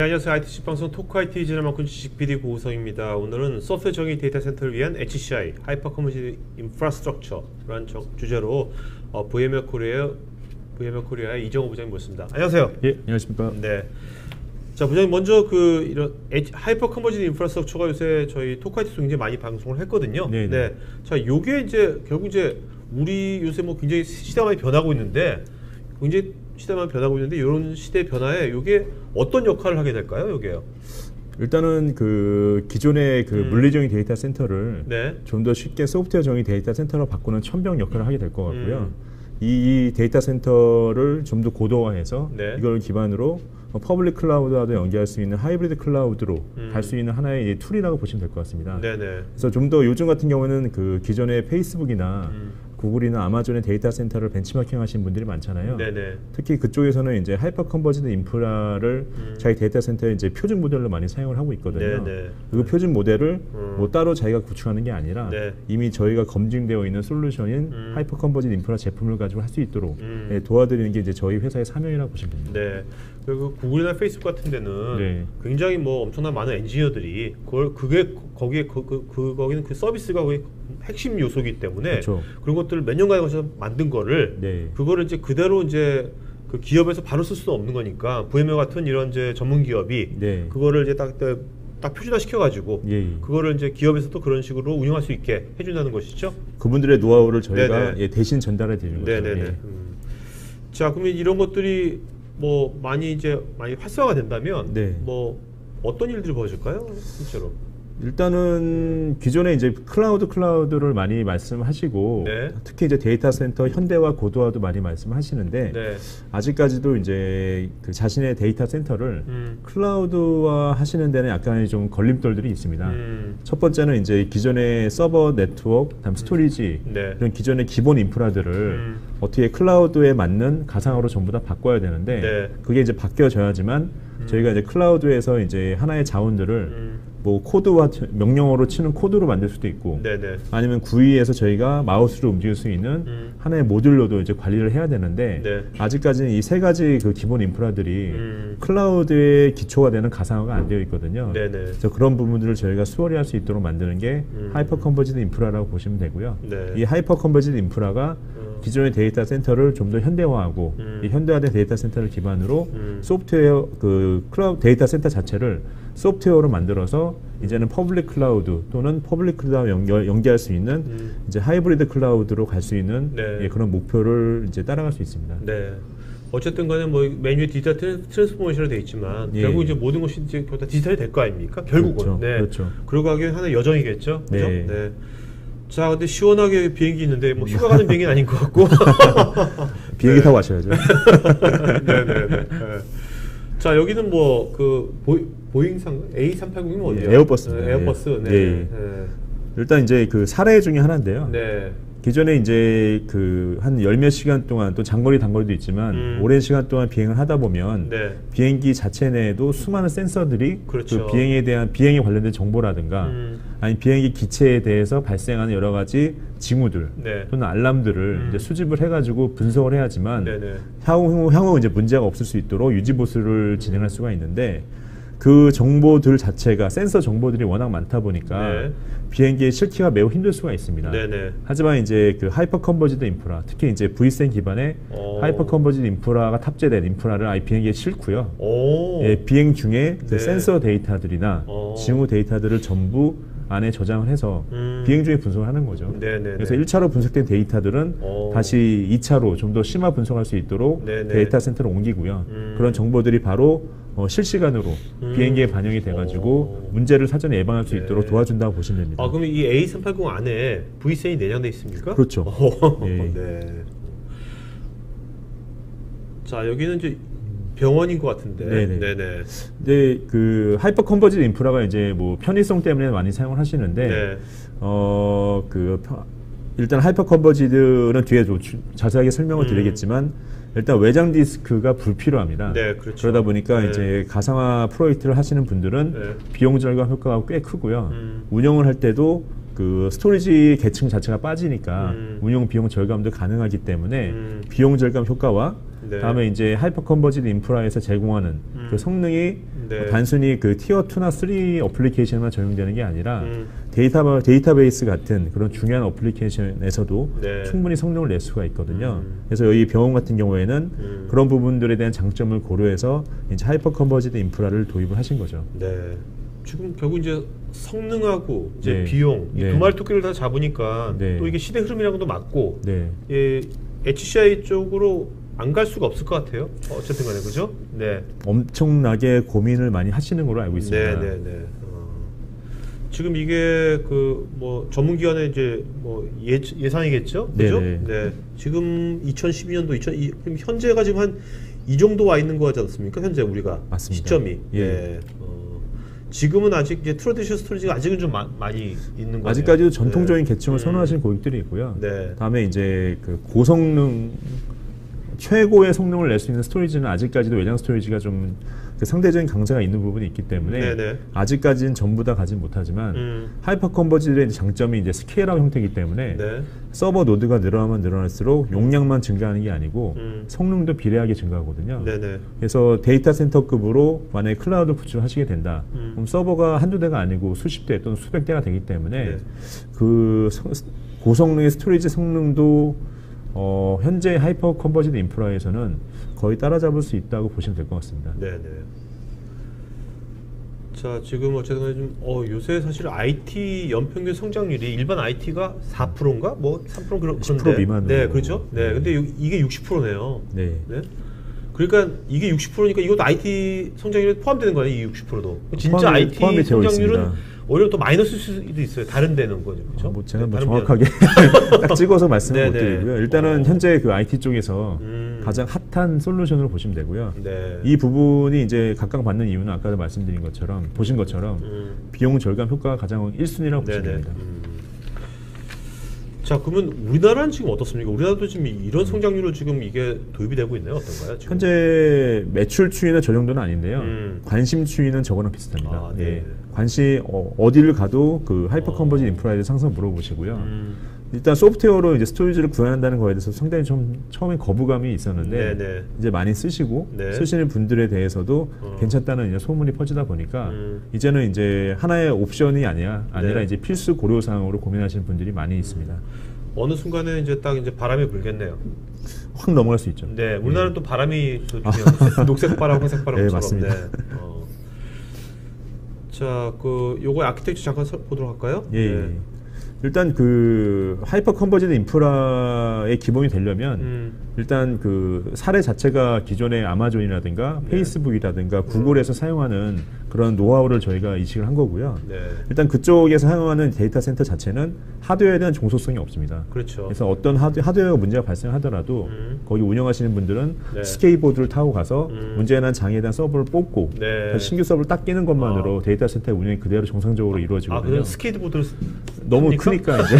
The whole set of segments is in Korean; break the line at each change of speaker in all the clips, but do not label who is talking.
네, 안녕하세요. ITC 방송 토크 IT 지난만큼 지식 PD 고우성입니다. 오늘은 소프트웨어 정의 데이터 센터를 위한 HCI, 하이퍼 커뮤니티 인프라스트럭처라는 주제로 VMware 코리아의 이정호 부장님 모셨습니다. 안녕하세요.
예, 안녕하십니까.
네. 자, 부장님 먼저 이런 하이퍼 커뮤니티 인프라스트럭처가 요새 저희 토크 IT에서 굉장히 많이 방송을 했거든요.
네네.
네. 자, 요게 이제 결국 이제 우리 요새 뭐 굉장히 시대가 많이 변하고 있는데 굉장히 시대만 변하고 있는데 이런 시대 변화에 이게 어떤 역할을 하게 될까요? 요게요.
일단은 그 기존의 그 물리적인 데이터 센터를
네.
좀 더 쉽게 소프트웨어적인 데이터 센터로 바꾸는 천병 역할을 하게 될 것 같고요. 이 데이터 센터를 좀 더 고도화해서
네.
이걸 기반으로 퍼블릭 클라우드와도 연계할 수 있는 하이브리드 클라우드로 갈 수 있는 하나의 툴이라고 보시면 될 것 같습니다.
네네.
그래서 좀 더 요즘 같은 경우는 그 기존의 페이스북이나 구글이나 아마존의 데이터 센터를 벤치마킹 하신 분들이 많잖아요.
네네.
특히 그쪽에서는 이제 하이퍼 컨버지드 인프라를 자기 데이터 센터에 이제 표준 모델로 많이 사용을 하고 있거든요.
네네.
그 표준 모델을 뭐 따로 자기가 구축하는 게 아니라
네.
이미 저희가 검증되어 있는 솔루션인 하이퍼 컨버지드 인프라 제품을 가지고 할 수 있도록 도와드리는 게 이제 저희 회사의 사명이라고 보시면 됩니다.
네. 그리고 구글이나 페이스북 같은 데는
네.
굉장히 뭐 엄청난 많은 엔지니어들이 거기는 그 서비스가 거의 핵심 요소이기 때문에
그렇죠.
그런 것들을 몇 년간에 걸쳐서 만든 거를
네.
그거를 이제 그대로 이제 그 기업에서 바로 쓸 수는 없는 거니까 VMware 같은 이런 이제 전문 기업이
네.
그거를 이제 딱 표준화 시켜가지고
예.
그거를 이제 기업에서도 그런 식으로 운영할 수 있게 해준다는 것이죠.
그분들의 노하우를 저희가
네네.
대신 전달해 드리는 거죠.
네네네.
예.
자, 그러면 이런 것들이 뭐 많이 활성화가 된다면
네.
뭐 어떤 일들이 벌어질까요, 실제로?
일단은 기존에 이제 클라우드를 많이 말씀하시고
네.
특히 이제 데이터 센터 현대화 고도화도 많이 말씀하시는데
네.
아직까지도 이제 그 자신의 데이터 센터를 클라우드화 하시는 데는 약간의 좀 걸림돌들이 있습니다. 첫 번째는 이제 기존의 서버 네트워크, 다음 스토리지
네.
이런 기존의 기본 인프라들을 어떻게 클라우드에 맞는 가상화로 전부 다 바꿔야 되는데
네.
그게 이제 바뀌어져야지만 저희가 이제 클라우드에서 이제 하나의 자원들을 뭐 코드와 명령어로 치는 코드로 만들 수도 있고
네네.
아니면 GUI에서 저희가 마우스로 움직일 수 있는 하나의 모듈로도 이제 관리를 해야 되는데
네.
아직까지는 이 세 가지 그 기본 인프라들이 클라우드의 기초가 되는 가상화가 안 되어 있거든요.
네네.
그래서 그런 부분들을 저희가 수월히 할 수 있도록 만드는 게 하이퍼 컨버지드 인프라라고 보시면 되고요.
네.
이 하이퍼 컨버지드 인프라가 기존의 데이터 센터를 좀 더 현대화하고 이 현대화된 데이터 센터를 기반으로 소프트웨어 그 클라우드 데이터 센터 자체를 소프트웨어로 만들어서 이제는 퍼블릭 클라우드 또는 퍼블릭 클라우드 연계할 수 있는 이제 하이브리드 클라우드로 갈 수 있는
네.
예, 그런 목표를 이제 따라갈 수 있습니다.
네. 어쨌든 간에 뭐 메뉴에 디지털 트랜스포메이션으로 되어 있지만
예.
결국 이제 모든 것이 이제 다 디지털이 될 거 아닙니까? 결국은.
그렇죠.
네.
그렇죠.
그러고 하기엔 하나의 여정이겠죠. 그죠?
네.
네. 자, 근데 시원하게 비행기 있는데 뭐 휴가 가는 비행기는 아닌 것 같고.
비행기
네.
타고 가셔야죠.
네네네. 네. 자, 여기는 뭐 그 보잉상 A380이면 어디예요?
에어버스입니다.
네, 에어버스. 네.
예.
네.
일단 이제 그 사례 중에 하나인데요.
네.
기존에 이제 그 한 열 몇 시간 동안 또 장거리 단거리도 있지만 오랜 시간 동안 비행을 하다 보면
네.
비행기 자체 내에도 수많은 센서들이
그렇죠.
그 비행에 관련된 정보라든가 아니 비행기 기체에 대해서 발생하는 여러 가지 징후들
네.
또는 알람들을 이제 수집을 해가지고 분석을 해야지만
네네.
향후 이제 문제가 없을 수 있도록 유지 보수를 진행할 수가 있는데 그 정보들 자체가 센서 정보들이 워낙 많다 보니까
네.
비행기에 실기가 매우 힘들 수가 있습니다.
네네.
하지만 이제 그 하이퍼 컨버지드 인프라, 특히 이제 VCN 기반의 하이퍼 컨버지드 인프라가 탑재된 인프라를 비행기에 싣고요. 예, 비행 중에 그
네.
센서 데이터들이나 징후 데이터들을 전부 안에 저장을 해서 비행 중에 분석을 하는 거죠.
네네네.
그래서 1차로 분석된 데이터들은 다시 2차로 좀 더 심화 분석할 수 있도록
네네.
데이터 센터로 옮기고요. 그런 정보들이 바로 실시간으로 비행기에 반영이 돼가지고 문제를 사전에 예방할 수 있도록 도와준다고 보시면 됩니다.
아, 그러면 이 A380 안에 VCN이 내장돼 있습니까?
그렇죠. 예.
네. 자, 여기는 이제 병원인 것 같은데.
네네.
네네.
이제 그 하이퍼 컨버지드 인프라가 이제 뭐 편의성 때문에 많이 사용을 하시는데
네.
일단 하이퍼 컨버지드는 뒤에 좀 자세하게 설명을 드리겠지만 일단 외장 디스크가 불필요합니다.
네, 그렇죠.
그러다 보니까
네.
이제 가상화 프로젝트를 하시는 분들은
네.
비용 절감 효과가 꽤 크고요. 운영을 할 때도 그 스토리지 계층 자체가 빠지니까 운영 비용 절감도 가능하기 때문에 비용 절감 효과와
네.
다음에 이제 하이퍼 컨버지드 인프라에서 제공하는 그 성능이
네.
단순히 그 티어 2나 3 어플리케이션만 적용되는 게 아니라 데이터베이스 같은 그런 중요한 어플리케이션에서도
네.
충분히 성능을 낼 수가 있거든요. 그래서 여기 병원 같은 경우에는 그런 부분들에 대한 장점을 고려해서 이제 하이퍼 컨버지드 인프라를 도입을 하신 거죠.
네. 지금 결국 이제 성능하고 이제
네.
비용 이
네.
두 마리 토끼를 다 잡으니까
네.
또 이게 시대 흐름이랑도 맞고
네.
예, HCI 쪽으로 안 갈 수가 없을 것 같아요. 어쨌든 간에 그죠? 네.
엄청나게 고민을 많이 하시는 걸로 알고 있습니다.
네, 네, 네. 지금 이게 그 뭐 전문기관의 이제 뭐 예상이겠죠? 그죠?
네, 네.
네. 지금 2012년도 그럼 현재가 지금 한 이 정도 와 있는 거 같지 않습니까? 현재 우리가
맞습니다.
시점이.
예.
네. 지금은 아직 이제 트래디셔널 스토리지가 아직은 좀 많이 있는 거예요.
아직까지도 전통적인 계층을 선호하시는 고객들이 있고요.
네.
다음에 이제 그 고성능 최고의 성능을 낼 수 있는 스토리지는 아직까지도 외장 스토리지가 좀 그 상대적인 강자가 있는 부분이 있기 때문에
네네.
아직까지는 전부 다 가진 못하지만 하이퍼 컨버지드의 장점이 이제 스케일업 형태이기 때문에
네.
서버 노드가 늘어나면 늘어날수록 용량만 증가하는 게 아니고 성능도 비례하게 증가하거든요.
네네.
그래서 데이터 센터급으로 만약에 클라우드 구축을 하시게 된다. 그럼 서버가 한두 대가 아니고 수십 대 또는 수백 대가 되기 때문에
네.
그 고성능의 스토리지 성능도 현재 하이퍼 컨버지드 인프라에서는 거의 따라잡을 수 있다고 보시면 될 것 같습니다.
네네. 자, 지금 어쨌든 좀 요새 사실 IT 연평균 성장률이 일반 IT가 4%인가 뭐 3% 그런데
10% 미만으로.
네, 그렇죠. 네,
네.
근데 이게 60%네요.
네.
네. 그러니까 이게 60%니까 이것도 IT 성장률에 포함되는 거예요, 이 60%도. 진짜 IT
포함이 되어
성장률은
있습니다.
오히려 또 마이너스일 수도 있어요. 다른 데는 거죠, 그렇죠?
뭐 제가 뭐
다른
정확하게 딱 찍어서 말씀을 못
네네.
드리고요. 일단은 현재 그 IT 쪽에서
음.
가장 핫한 솔루션으로 보시면 되고요.
네.
이 부분이 이제 각각 받는 이유는 아까도 말씀드린 것처럼 보신 것처럼 비용 절감 효과가 가장 1순위라고 보시면
네네.
됩니다.
자, 그러면 우리나라는 지금 어떻습니까? 우리나라도 지금 이런 성장률로 지금 이게 도입이 되고 있나요? 어떤가요? 지금?
현재 매출 추이는 저 정도는 아닌데요. 관심 추이는 저거랑 비슷합니다.
아, 네.
예. 관심 어디를 가도 그 하이퍼 컨버지 인프라에 대해서 항상 물어보시고요. 일단 소프트웨어로 이제 스토리지를 구현한다는 거에 대해서 상당히 좀 처음엔 거부감이 있었는데
네네.
이제 많이 쓰시고
네.
쓰시는 분들에 대해서도 괜찮다는 이제 소문이 퍼지다 보니까 이제는 이제 하나의 옵션이 아니라
네.
이제 필수 고려 사항으로 고민하시는 분들이 많이 있습니다.
어느 순간에 이제 딱 이제 바람이 불겠네요.
확 넘어갈 수 있죠.
네, 우리나라는 또 바람이 또 중요해요. 녹색 바람, 회색 바람처럼.
네, 맞습니다.
자, 그 요거 아키텍처 잠깐 보도록 할까요?
예.
네.
일단 그 하이퍼 컨버지드 인프라의 기본이 되려면 일단 그 사례 자체가 기존의 아마존이라든가 페이스북이라든가 구글에서 사용하는 그런 노하우를 저희가 이식을 한 거고요.
네.
일단 그쪽에서 사용하는 데이터 센터 자체는 하드웨어에 대한 종속성이 없습니다.
그렇죠.
그래서 어떤 하드웨어 문제가 발생하더라도 거기 운영하시는 분들은
네.
스케이트보드를 타고 가서 문제에 대한 장애에 대한 서버를 뽑고
네.
신규 서버를 딱 끼는 것만으로 데이터 센터의 운영이 그대로 정상적으로 이루어지거든요.
그럼 스케이트보드를
너무
탑니까?
크니까 이제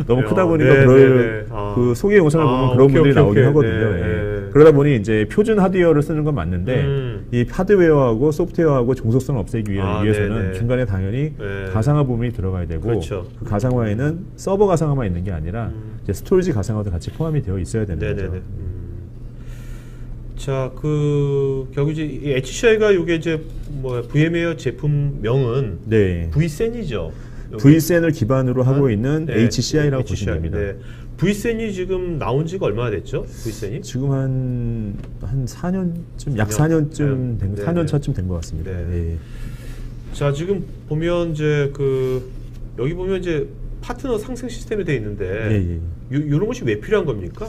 너무 크다 보니까
네,
그럴
네, 네.
그 소개 영상을 보면 그런
오케이,
분들이
오케이,
나오긴
오케이.
하거든요.
네,
예.
네.
그러다 보니 이제 표준 하드웨어를 쓰는 건 맞는데 이 하드웨어하고 소프트웨어하고 종속성을 없애기 위해서는
네, 네.
중간에 당연히
네.
가상화 부분이 들어가야 되고
그렇죠.
그 가상화에는 서버 가상화만 있는 게 아니라 이제 스토리지 가상화도 같이 포함이 되어 있어야 되는
네네네.
거죠.
자, 그 결국 이제 이 HCI가 이게 이제 뭐 VM웨어 제품명은
네.
V센이죠.
V센을 기반으로 하고 있는
네,
HCI라고
HCI.
보시면 됩니다.
네. V센이 지금 나온 지가 얼마나 됐죠? V센이?
지금 한 4년쯤 약 4년쯤 된
네,
4년
네.
차쯤 된 것 같습니다.
네.
예.
자, 지금 보면 이제 그 여기 보면 이제 파트너 상생 시스템이 돼 있는데 이런 것이 왜 필요한 겁니까?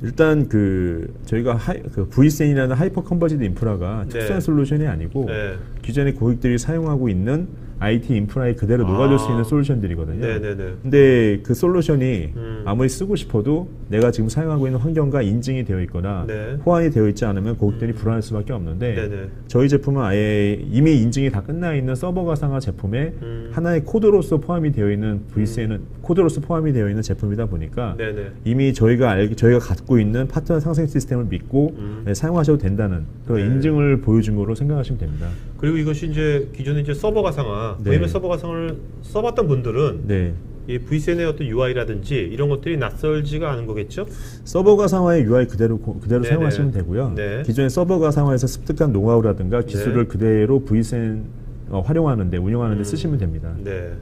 일단 그 저희가 그 V센이라는 하이퍼 컨버지드 인프라가
네.
특수한 솔루션이 아니고
네.
기존의 고객들이 사용하고 있는 IT 인프라에 그대로 녹아들 수 있는 솔루션들이거든요.
네네네.
근데 그 솔루션이 아무리 쓰고 싶어도 내가 지금 사용하고 있는 환경과 인증이 되어 있거나
네.
호환이 되어 있지 않으면 고객들이 불안할 수밖에 없는데
네네.
저희 제품은 아예 이미 인증이 다 끝나 있는 서버 가상화 제품에 하나의 코드로서 포함이 되어 있는 V센은 코드로서 포함이 되어 있는 제품이다 보니까
네네.
이미 저희가 갖고 있는 파트너 상생 시스템을 믿고 사용하셔도 된다는 그런
네.
인증을 보여준 거로 생각하시면 됩니다.
그리고 이것이 이제 기존에 이제 서버 가상화,
네.
VMware 서버 가상을 써봤던 분들은
네.
이 vCN의 어떤 UI라든지 이런 것들이 낯설지가 않은 거겠죠?
서버 가상화의 UI 그대로
네네.
사용하시면 되고요.
네.
기존의 서버 가상화에서 습득한 노하우라든가 기술을
네.
그대로 vCN 활용하는데 운영하는데 쓰시면 됩니다.
네.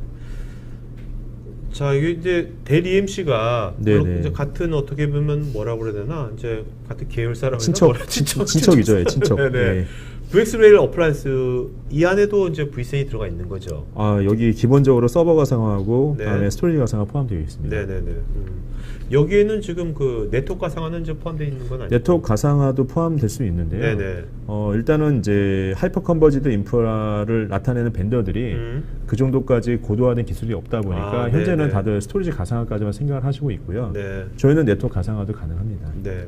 자, 이게 이제 델 EMC가
네네.
이제 같은 어떻게 보면 뭐라고 그래야 되나 이제 같은 계열사라고
친척이죠, 예, 친척.
네네.
예.
VxRail 어플라이언스 이 안에도 이제 vCN이 들어가 있는 거죠.
아, 여기 기본적으로 서버 가상화하고
네.
그다음에 스토리지 가상화 포함되어 있습니다.
네네네. 여기에는 지금 그 네트워크 가상화는 이제 포함되어 있는 건 아니죠?
네트워크 가상화도 포함될 수 있는데요.
네네.
일단은 이제 하이퍼 컨버지드 인프라를 나타내는 벤더들이 그 정도까지 고도화된 기술이 없다 보니까 현재는
네네.
다들 스토리지 가상화까지만 생각을 하시고 있고요.
네.
저희는 네트워크 가상화도 가능합니다.
네.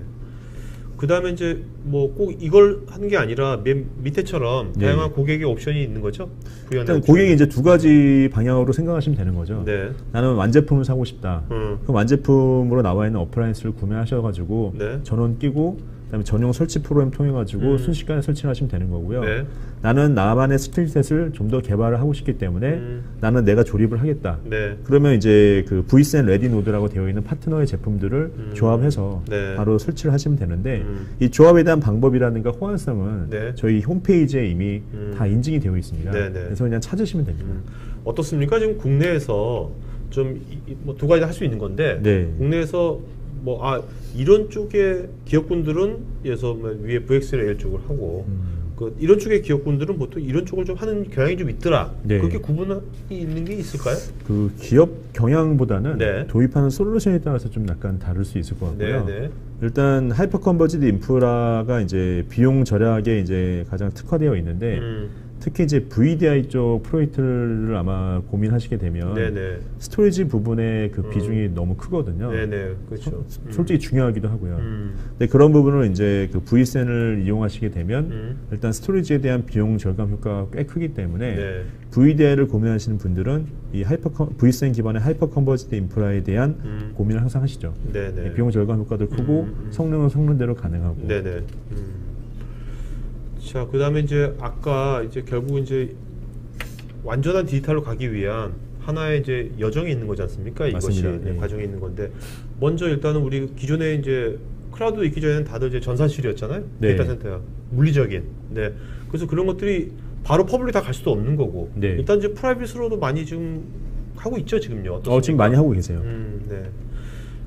그 다음에 이제 뭐 꼭 이걸 하는 게 아니라 맨 밑에처럼
네.
다양한 고객의 옵션이 있는 거죠? 구현의
일단
옵션이.
고객이 이제 두 가지 방향으로 생각하시면 되는 거죠.
네.
나는 완제품을 사고 싶다. 그럼 완제품으로 나와 있는 어플라이언스를 구매하셔가지고
네.
전원 끼고 그다음에 전용 설치 프로그램 통해 가지고 순식간에 설치를 하시면 되는 거고요.
네.
나는 나만의 스킬셋을 좀 더 개발을 하고 싶기 때문에 나는 내가 조립을 하겠다.
네.
그러면 이제 그 vCN 레디 노드라고 되어 있는 파트너의 제품들을 조합해서
네.
바로 설치를 하시면 되는데 이 조합에 대한 방법이라든가 호환성은
네.
저희 홈페이지에 이미 다 인증이 되어 있습니다.
네, 네.
그래서 그냥 찾으시면 됩니다.
어떻습니까? 지금 국내에서 좀 뭐 두 가지 할 수 있는 건데
네.
국내에서 뭐 이런 쪽의 기업군들은 예서 뭐 위에 VxRail 쪽을 하고 그 이런 쪽의 기업군들은 보통 이런 쪽을 좀 하는 경향이 좀 있더라.
네.
그렇게 구분이 있는 게 있을까요?
그 기업 경향보다는
네.
도입하는 솔루션에 따라서 좀 약간 다를 수 있을 것 같고요.
네, 네.
일단 하이퍼 컨버지드 인프라가 이제 비용 절약에 이제 가장 특화되어 있는데 특히 이제 VDI 쪽 프로젝트를 아마 고민하시게 되면
네네.
스토리지 부분의 그 비중이 너무 크거든요.
네네. 그렇죠.
솔직히 중요하기도 하고요. 근데 그런 부분을 이제 그 vCN을 이용하시게 되면 일단 스토리지에 대한 비용 절감 효과가 꽤 크기 때문에
네.
VDI를 고민하시는 분들은 이 vCN 기반의 하이퍼 컨버지드 인프라에 대한 고민을 항상 하시죠.
네네.
비용 절감 효과도 크고 성능은 성능대로 가능하고.
네네. 자, 그 다음에 이제 아까 이제 결국 이제 완전한 디지털로 가기 위한 하나의 이제 여정이 있는 거지 않습니까? 이것이
맞습니다. 네.
과정이 있는 건데 먼저 일단은 우리 기존에 이제 클라우드 있기 전에는 다들 이제 전산실이었잖아요.
네.
데이터 센터야. 물리적인. 네. 그래서 그런 것들이 바로 퍼블릭 다 갈 수도 없는 거고.
네.
일단 이제 프라이빗으로도 많이 지금 하고 있죠, 지금요. 어떻습니까?
지금 많이 하고 계세요.
네.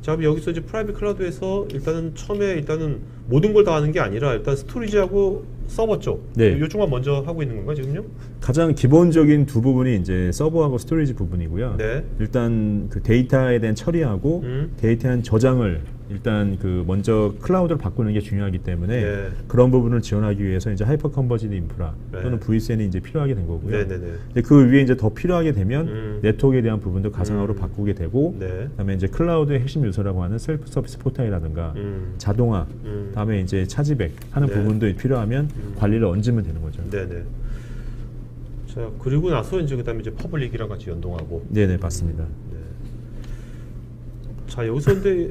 자, 그럼 여기서 이제 프라이빗 클라우드에서 일단은 처음에 일단은 모든 걸 다 하는 게 아니라 일단 스토리지하고 서버 쪽
네.
이쪽만 먼저 하고 있는 건가 지금요?
가장 기본적인 두 부분이 이제 서버하고 스토리지 부분이고요.
네.
일단 그 데이터에 대한 처리하고 데이터에 대한 저장을 일단 그 먼저 클라우드로 바꾸는 게 중요하기 때문에
네.
그런 부분을 지원하기 위해서 이제 하이퍼 컨버지드 인프라
네.
또는 vCN이 이제 필요하게 된 거고요.
네네네.
근데 그 위에 이제 더 필요하게 되면 네트워크에 대한 부분도 가상화로 바꾸게 되고
네.
그다음에 이제 클라우드의 핵심 요소라고 하는 셀프 서비스 포탈이라든가 자동화, 그다음에 이제 차지백 하는
네.
부분도 필요하면 관리를 얹으면 되는 거죠.
네네. 자, 그리고 나서 이제 그다음에 이제 퍼블릭이랑 같이 연동하고.
네네 맞습니다.
네. 자, 여기서 근데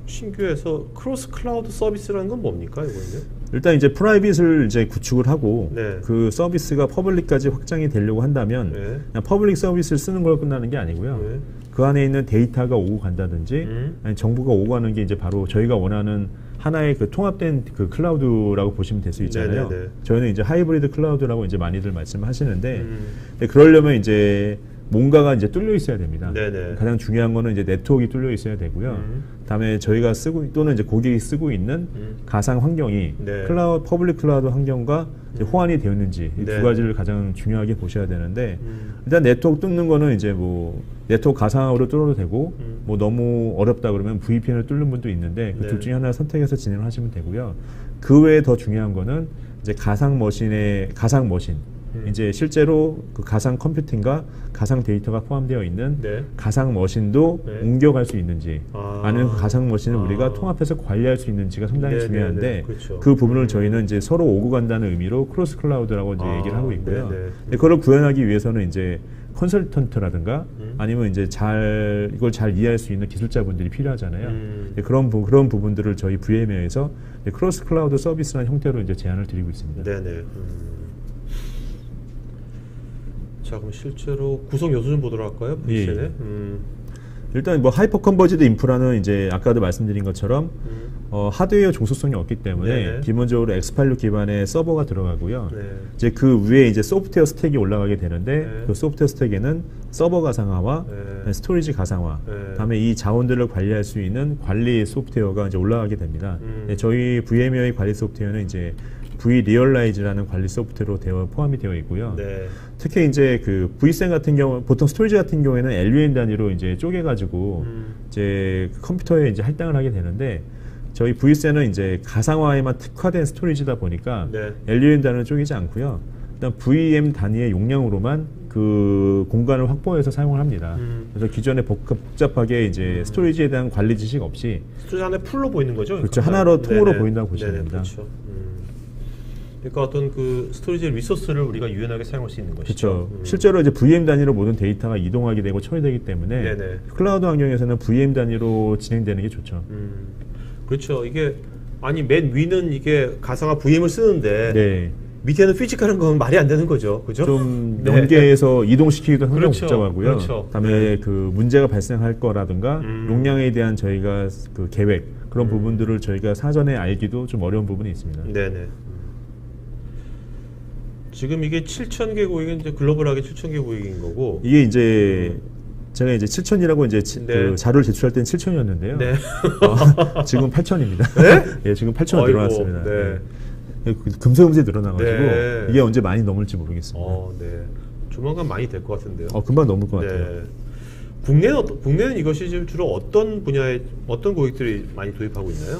신규에서 크로스 클라우드 서비스라는 건 뭡니까 이거는요?
일단 이제 프라이빗을 이제 구축을 하고
네.
그 서비스가 퍼블릭까지 확장이 되려고 한다면
네.
그냥 퍼블릭 서비스를 쓰는 걸로 끝나는 게 아니고요.
네.
그 안에 있는 데이터가 오고 간다든지 아니 정보가 오고 가는 게 이제 바로 저희가 원하는 하나의 그 통합된 그 클라우드라고 보시면 될 수 있잖아요.
네네네.
저희는 이제 하이브리드 클라우드라고 이제 많이들 말씀하시는데 근데 그러려면 이제 뭔가가 이제 뚫려 있어야 됩니다.
네네.
가장 중요한 거는 이제 네트워크가 뚫려 있어야 되고요. 다음에 저희가 쓰고 또는 이제 고객이 쓰고 있는 가상 환경이
네.
클라우드 퍼블릭 클라우드 환경과 이제 호환이 되었는지 이
네.
두 가지를 가장 중요하게 보셔야 되는데 일단 네트워크 뚫는 거는 이제 뭐 네트워크 가상으로 뚫어도 되고 뭐 너무 어렵다 그러면 VPN을 뚫는 분도 있는데 그
네.
둘 중에 하나를 선택해서 진행을 하시면 되고요. 그 외에 더 중요한 거는 이제 가상 머신 이제 실제로 그 가상 컴퓨팅과 가상 데이터가 포함되어 있는
네.
가상 머신도
네.
옮겨갈 수 있는지 아니면 그 가상 머신을
아.
우리가 통합해서 관리할 수 있는지가 상당히
네네네.
중요한데
그렇죠.
그 부분을 저희는 이제 서로 오고 간다는 의미로 크로스 클라우드라고 이제 얘기를 하고 있고요.
네네.
근데 그걸 구현하기 위해서는 이제 컨설턴트라든가 아니면 이제 이걸 잘 이해할 수 있는 기술자분들이 필요하잖아요. 그런 부분들을 저희 VM웨어에서 크로스 클라우드 서비스라는 형태로 이제 제안을 드리고 있습니다.
네네. 자, 그럼 실제로 구성 요소 좀 보도록 할까요? VCN에.
예. 일단 뭐 하이퍼 컨버지드 인프라는 이제 아까도 말씀드린 것처럼 하드웨어 종속성이 없기 때문에
네네.
기본적으로 X86 기반의 서버가 들어가고요.
네.
이제 그 위에 이제 소프트웨어 스택이 올라가게 되는데
네.
그 소프트웨어 스택에는 서버 가상화와
네.
스토리지 가상화,
네.
다음에 이 자원들을 관리할 수 있는 관리 소프트웨어가 이제 올라가게 됩니다. 네, 저희 VM웨어의 관리 소프트웨어는 이제 vRealize라는 관리 소프트웨어로 포함이 되어 있고요.
네.
특히 이제 그 vSAN 같은 경우, 보통 스토리지 같은 경우에는 LUN 단위로 이제 쪼개가지고 이제 컴퓨터에 이제 할당을 하게 되는데, 저희 vSAN은 이제 가상화에만 특화된 스토리지다 보니까
네.
LUN 단위로 쪼개지 않고요. 일단 VM 단위의 용량으로만 그 공간을 확보해서 사용을 합니다. 그래서 기존에 복잡하게 이제 스토리지에 대한 관리 지식 없이
스토리지 하나의 풀로 보이는 거죠?
그렇죠. 하나로 통으로
네네.
보인다고 보시면
네네,
됩니다.
그렇죠. 그러니까 어떤 그 스토리지 리소스를 우리가 유연하게 사용할 수 있는 것이죠.
그렇죠. 실제로 이제 VM 단위로 모든 데이터가 이동하게 되고 처리되기 때문에
네네.
클라우드 환경에서는 VM 단위로 진행되는 게 좋죠.
그렇죠. 이게 아니 맨 위는 이게 가상화 VM을 쓰는데
네.
밑에는 피지컬한 건 말이 안 되는 거죠. 그죠?
좀
네.
연계해서 이동시키기도 상당히
그렇죠.
복잡하고요.
그렇죠.
그다음에
네.
그 문제가 발생할 거라든가 용량에 대한 저희가 그 계획 그런 부분들을 저희가 사전에 알기도 좀 어려운 부분이 있습니다.
네네. 지금 이게 7,000개 고객은 이제 글로벌하게 7,000개 고객인 거고.
이게 이제 제가 이제 7,000이라고 이제
네.
그 자료를 제출할 때는 7,000이었는데요.
네.
지금 8,000입니다.
네?
예, 지금 8,000으로
아이고,
늘어났습니다.
네.
예. 금세금세 늘어나가지고
네.
이게 언제 많이 넘을지 모르겠습니다.
네. 조만간 많이 될 것 같은데요.
금방 넘을 것 같아요.
네. 국내는 이것이 지금 주로 어떤 분야의 어떤 고객들이 많이 도입하고 있나요?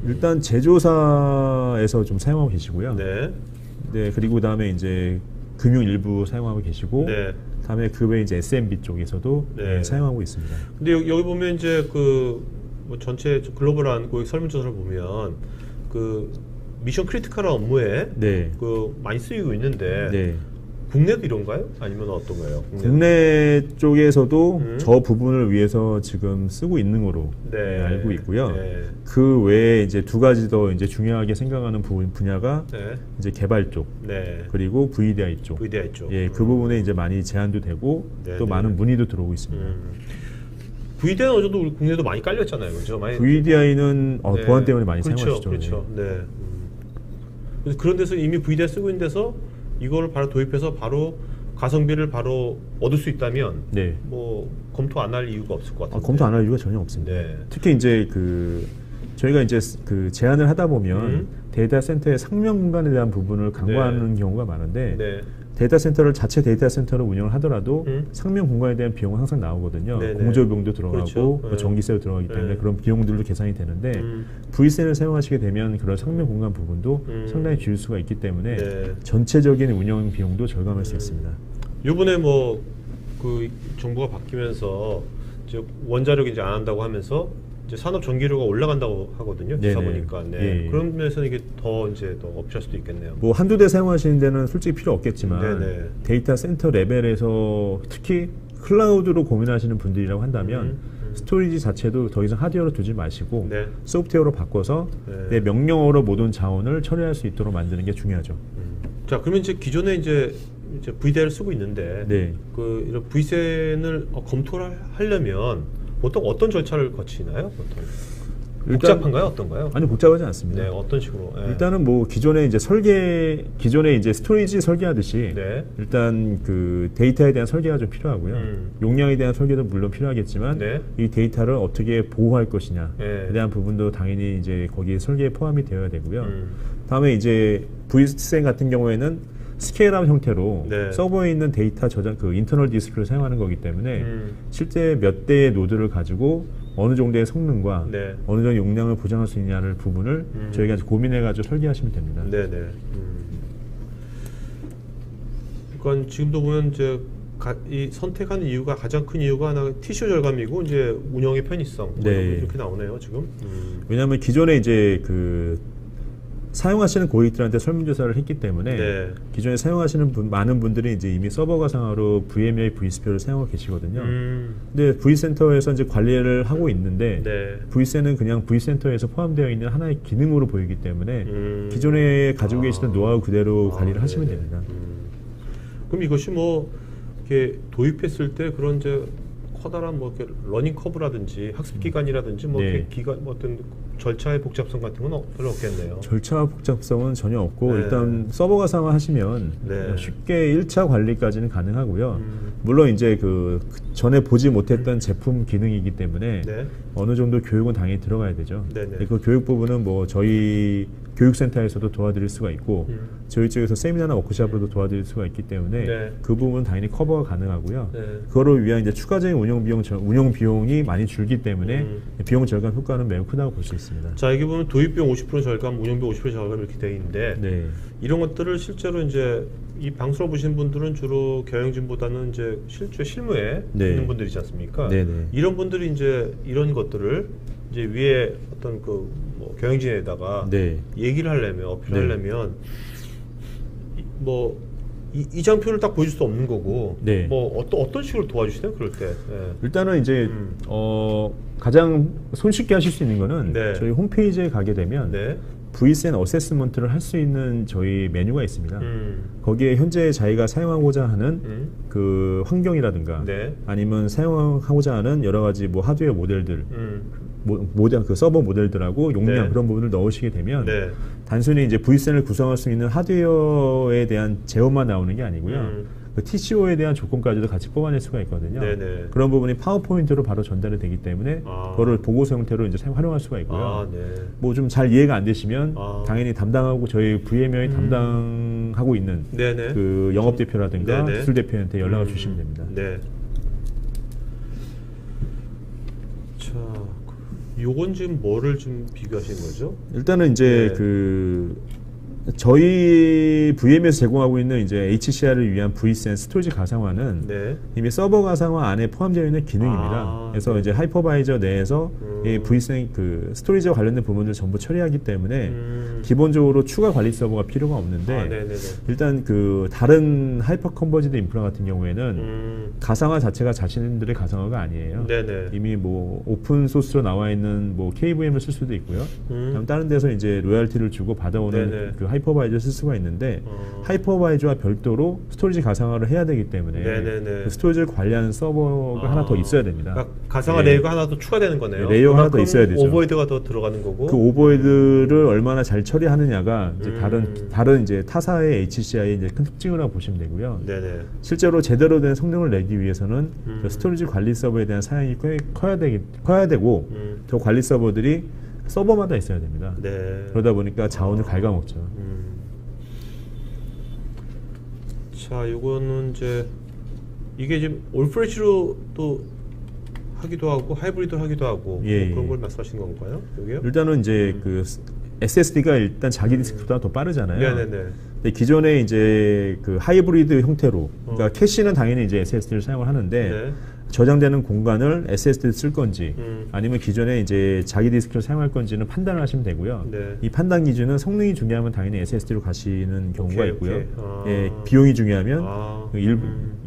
일단 제조사에서 좀 사용하고 계시고요.
네.
네, 그리고 그다음에 이제 금융 일부 사용하고 계시고,
네.
다음에 그 외에 이제 SMB 쪽에서도
네.
사용하고 있습니다.
근데 여기 보면 이제 뭐 전체 글로벌한 고객 설문조사를 보면 그 미션 크리티컬한 업무에
네.
그 많이 쓰이고 있는데
네.
국내도 이런가요? 아니면 어떤가요?
국내 쪽에서도 저 부분을 위해서 지금 쓰고 있는 거로
네.
알고 있고요.
네.
그 외에 이제 두 가지 더 이제 중요하게 생각하는 분야가
네.
이제 개발 쪽
네.
그리고 VDI 쪽.
VDI 쪽.
예, 그 부분에 이제 많이 제한도 되고
네,
또
네.
많은 문의도 들어오고 있습니다.
VDI는 어느 정도 우리 국내도 많이 깔렸잖아요, 그렇죠? 많이
VDI는
네.
보안 때문에 많이
그렇죠,
사용하시죠.
그렇죠. 네. 그래서 그런 데서 이미 VDI 쓰고 있는 데서 이거를 바로 도입해서 바로 가성비를 바로 얻을 수 있다면
네.
뭐 검토 안 할 이유가 없을 것 같아요.
검토 안 할 이유가 전혀 없습니다.
네.
특히 이제 그 저희가 이제 그 제안을 하다 보면 데이터 센터의 상명 공간에 대한 부분을 강구하는 경우가 많은데
네.
데이터 센터를 자체 데이터 센터를 운영을 하더라도 상명 공간에 대한 비용은 항상 나오거든요.
네네.
공조 비용도 들어가고
그렇죠.
뭐 전기세도 들어가기 때문에
네.
그런 비용들도 계산이 되는데 VCN을 사용하시게 되면 그런 상명 공간 부분도 상당히 줄일 수가 있기 때문에
네.
전체적인 운영 비용도 절감할 수 있습니다.
요번에 뭐 그 정부가 바뀌면서 이제 원자력 이제 안 한다고 하면서 이제 산업 전기료가 올라간다고 하거든요. 기사
네네.
보니까. 네.
예.
그런 면에서는 이게 더 이제 더 업체할 수도 있겠네요.
뭐 한두 대 사용하시는 데는 솔직히 필요 없겠지만
네네.
데이터 센터 레벨에서 특히 클라우드로 고민하시는 분들이라고 한다면 스토리지 자체도 더 이상 하드웨어로 두지 마시고
네.
소프트웨어로 바꿔서
네.
내 명령어로 모든 자원을 처리할 수 있도록 만드는 게 중요하죠.
자, 그러면 이제 기존에 이제 VDI를 쓰고 있는데
네.
그 이런 VCN을 검토를 하려면 보통 어떤 절차를 거치나요? 보통 복잡한가요? 어떤가요?
아니 복잡하지 않습니다.
네, 어떤 식으로? 네.
일단은 뭐 기존에 이제 스토리지 설계하듯이
네.
일단 그 데이터에 대한 설계가 좀 필요하고요. 용량에 대한 설계도 물론 필요하겠지만
네.
이 데이터를 어떻게 보호할 것이냐에
네.
대한 부분도 당연히 이제 거기에 설계에 포함이 되어야 되고요. 다음에 이제 VCN 같은 경우에는 스케일업 형태로
네.
서버에 있는 데이터 저장 그 인터널 디스크를 사용하는 거기 때문에 실제 몇 대의 노드를 가지고 어느 정도의 성능과
네.
어느 정도 용량을 보장할 수 있냐는 부분을 저희가 고민해가지고 설계하시면 됩니다.
네네. 그러니까 지금도 보면 이제 이 선택하는 이유가 가장 큰 이유가 하나 TCO 절감이고 이제 운영의 편의성 뭐
네.
이렇게 나오네요 지금.
왜냐하면 기존에 이제 그 사용하시는 고객들한테 설문조사를 했기 때문에
네.
기존에 사용하시는 많은 분들이 이제 이미 서버 가상화로 VMware vSphere를 사용하고 계시거든요. 근데 vCenter에서 이제 관리를 하고 있는데
네.
vCenter는 그냥 vCenter에서 포함되어 있는 하나의 기능으로 보이기 때문에 기존에 가지고 계시던 노하우 그대로 관리를 하시면
네네.
됩니다.
그럼 이것이 뭐 이렇게 도입했을 때 그런 이제 커다란 뭐 이렇게 러닝 커브라든지 학습 기간이라든지 뭐
네.
이렇게 기간 뭐 어떤 절차의 복잡성 같은 건 별로 없겠네요.
절차 복잡성은 전혀 없고
네.
일단 서버 가상화 하시면
네.
쉽게 1차 관리까지는 가능하고요. 물론 이제 그 전에 보지 못했던 제품 기능이기 때문에
네.
어느 정도 교육은 당연히 들어가야 되죠.
네네.
그 교육 부분은 뭐 저희 교육센터에서도 도와드릴 수가 있고 저희 쪽에서 세미나나 워크숍으로도 도와드릴 수가 있기 때문에
네.
그 부분은 당연히 커버가 가능하고요.
네.
그거를 위한 이제 추가적인 운영 비용이 많이 줄기 때문에 비용 절감 효과는 매우 크다고 볼 수 있습니다.
자, 여기 보면 도입 비용 50% 절감, 운영비 50% 절감 이렇게 되어 있는데
네.
이런 것들을 실제로 이제 이 방송을 보시는 분들은 주로 경영진보다는 이제 실무에
네.
있는 분들이지 않습니까?
네네.
이런 분들이 이제 이런 것들을 이제 위에 어떤 그 뭐 경영진에다가
네.
얘기를 하려면 어필하려면 이 장표를 딱 보여줄 수 없는 거고
네.
뭐 어떤 식으로 도와주시나요? 그럴 때. 예.
일단은 이제 가장 손쉽게 하실 수 있는 거는
네.
저희 홈페이지에 가게 되면
네.
VSN 어세스먼트를 할 수 있는 저희 메뉴가 있습니다. 거기에 현재 자기가 사용하고자 하는 그 환경이라든가
네.
아니면 사용하고자 하는 여러 가지 뭐 하드웨어 모델들, 그 서버 모델들하고 용량
네.
그런 부분을 넣으시게 되면
네.
단순히 이제 VSN을 구성할 수 있는 하드웨어에 대한 제어만 나오는 게 아니고요. 그 TCO에 대한 조건까지도 같이 뽑아낼 수가 있거든요.
네네.
그런 부분이 파워포인트로 바로 전달이 되기 때문에 그거를 보고서 형태로 이제 활용할 수가 있고요.
네.
뭐 좀 잘 이해가 안 되시면
당연히
담당하고 저희 VM웨어에 담당하고 있는
네네.
그 영업 대표라든가
네네.
기술 대표한테 연락을 주시면 됩니다.
네. 자, 요건 지금 뭐를 좀 비교하신 거죠?
일단은 이제
네.
그 저희 VM에서 제공하고 있는 이제 HCR을 위한 VSN 스토리지 가상화는
네.
이미 서버 가상화 안에 포함되어 있는 기능입니다. 그래서
네.
이제 하이퍼바이저 내에서 이 VSN 그 스토리지와 관련된 부분을 전부 처리하기 때문에 기본적으로 추가 관리 서버가 필요가 없는데
네네네.
일단 그 다른 하이퍼 컨버지드 인프라 같은 경우에는 가상화 자체가 자신들의 가상화가 아니에요.
네네.
이미 뭐 오픈 소스로 나와 있는 뭐 KVM을 쓸 수도 있고요. 그다음 다른 데서 이제 로열티를 주고 받아오는
네네.
그 하이퍼바이저를 쓸 수가 있는데 하이퍼바이저와 별도로 스토리지 가상화를 해야 되기 때문에
네네네.
그 스토리지를 관리하는 서버가 하나 더 있어야 됩니다.
그러니까 가상화
네.
레이어가 하나 더 추가되는 거네요.
네, 레이어가 하나 더 있어야 되죠.
오버헤드가 더 들어가는 거고.
그 오버헤드를 얼마나 잘 처리하느냐가 이제 다른 이제 타사의 HCI의 이제 큰 특징이라고 보시면 되고요.
네네.
실제로 제대로 된 성능을 내기 위해서는 그 스토리지 관리 서버에 대한 사양이 커야 되고 저 관리 서버들이 서버마다 있어야 됩니다.
네.
그러다 보니까 자원을 갉아먹죠.
자, 요거는 이제 이게 지금 올프레시로 또 하기도 하고 하이브리드 하기도 하고
예,
뭐 그런
예.
걸 말씀하시는 건가요? 여기요?
일단은 이제 그 SSD가 일단 자기 디스크보다 더 빠르잖아요.
네네네.
근데 기존에 이제 그 하이브리드 형태로, 그러니까 캐시는 당연히 이제 SSD를 사용을 하는데
네.
저장되는 공간을 SSD를 쓸 건지 아니면 기존에 이제 자기 디스크를 사용할 건지는 판단을 하시면 되고요.
네.
이 판단 기준은 성능이 중요하면 당연히 SSD로 가시는 경우가
오케이,
있고요.
오케이. 아.
예, 비용이 중요하면
아.
그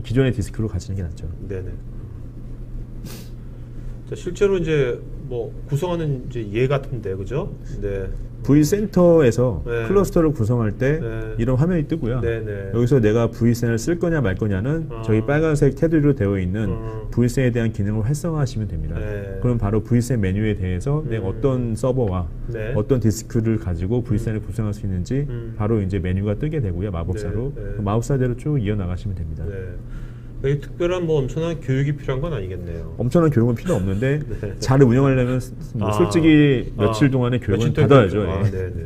기존의 디스크로 가시는 게 낫죠.
네네. 자, 실제로 이제 뭐 구성하는 이제 얘 같은데, 그죠? 네.
V센터에서
네.
클러스터를 구성할 때
네.
이런 화면이 뜨고요.
네네.
여기서 내가 V센을 쓸 거냐 말 거냐는 저희 빨간색 테두리로 되어 있는 V센에 대한 기능을 활성화하시면 됩니다.
네.
그럼 바로 V센 메뉴에 대해서 내가 어떤 서버와
네.
어떤 디스크를 가지고 V센을 구성할 수 있는지 바로 이제 메뉴가 뜨게 되고요. 마법사로.
네. 네.
그 마법사대로 쭉 이어나가시면 됩니다.
네. 여기 특별한 뭐 엄청난 교육이 필요한 건 아니겠네요.
엄청난 교육은 필요 없는데
네.
잘 운영하려면 뭐 솔직히 며칠 동안의 교육은 받아야죠.
아,
예.
네네.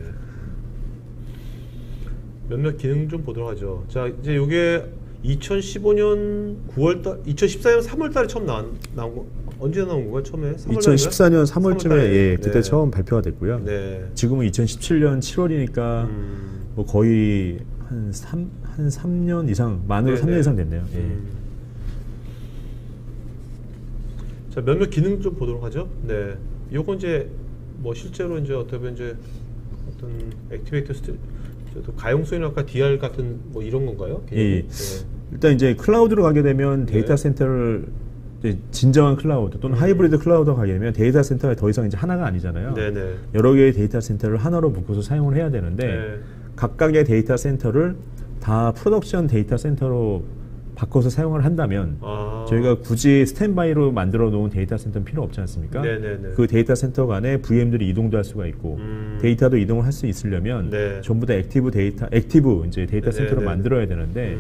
몇몇 기능 좀 보도록 하죠. 자, 이제 이게 2015년 9월달, 2014년 3월달에 처음 나온 거, 언제 나온 건가요? 처음에?
2014년 3월쯤에 예, 그때
네.
처음 발표가 됐고요.
네.
지금은 2017년 7월이니까 뭐 거의 한 3년 이상, 만으로
네네.
3년 이상 됐네요. 예.
자, 몇몇 기능 좀 보도록 하죠. 네. 요건 이제 뭐 실제로 이제 어떻게 보면 이제 어떤 액티베이터 가용소이나 아까 DR 같은 뭐 이런 건가요?
예.
네.
일단 이제 클라우드로 가게 되면 데이터 센터를 이제 진정한 클라우드 또는 하이브리드 클라우드로 가게 되면 데이터 센터가 더 이상 이제 하나가 아니잖아요.
네네.
여러 개의 데이터 센터를 하나로 묶어서 사용을 해야 되는데
네.
각각의 데이터 센터를 다 프로덕션 데이터 센터로 바꿔서 사용을 한다면 저희가 굳이 스탠바이로 만들어 놓은 데이터 센터는 필요 없지 않습니까?
네네네.
그 데이터 센터 간에 VM들이 이동도 할 수가 있고 데이터도 이동을 할 수 있으려면
네.
전부 다 액티브 이제 데이터 센터로
네네.
만들어야 되는데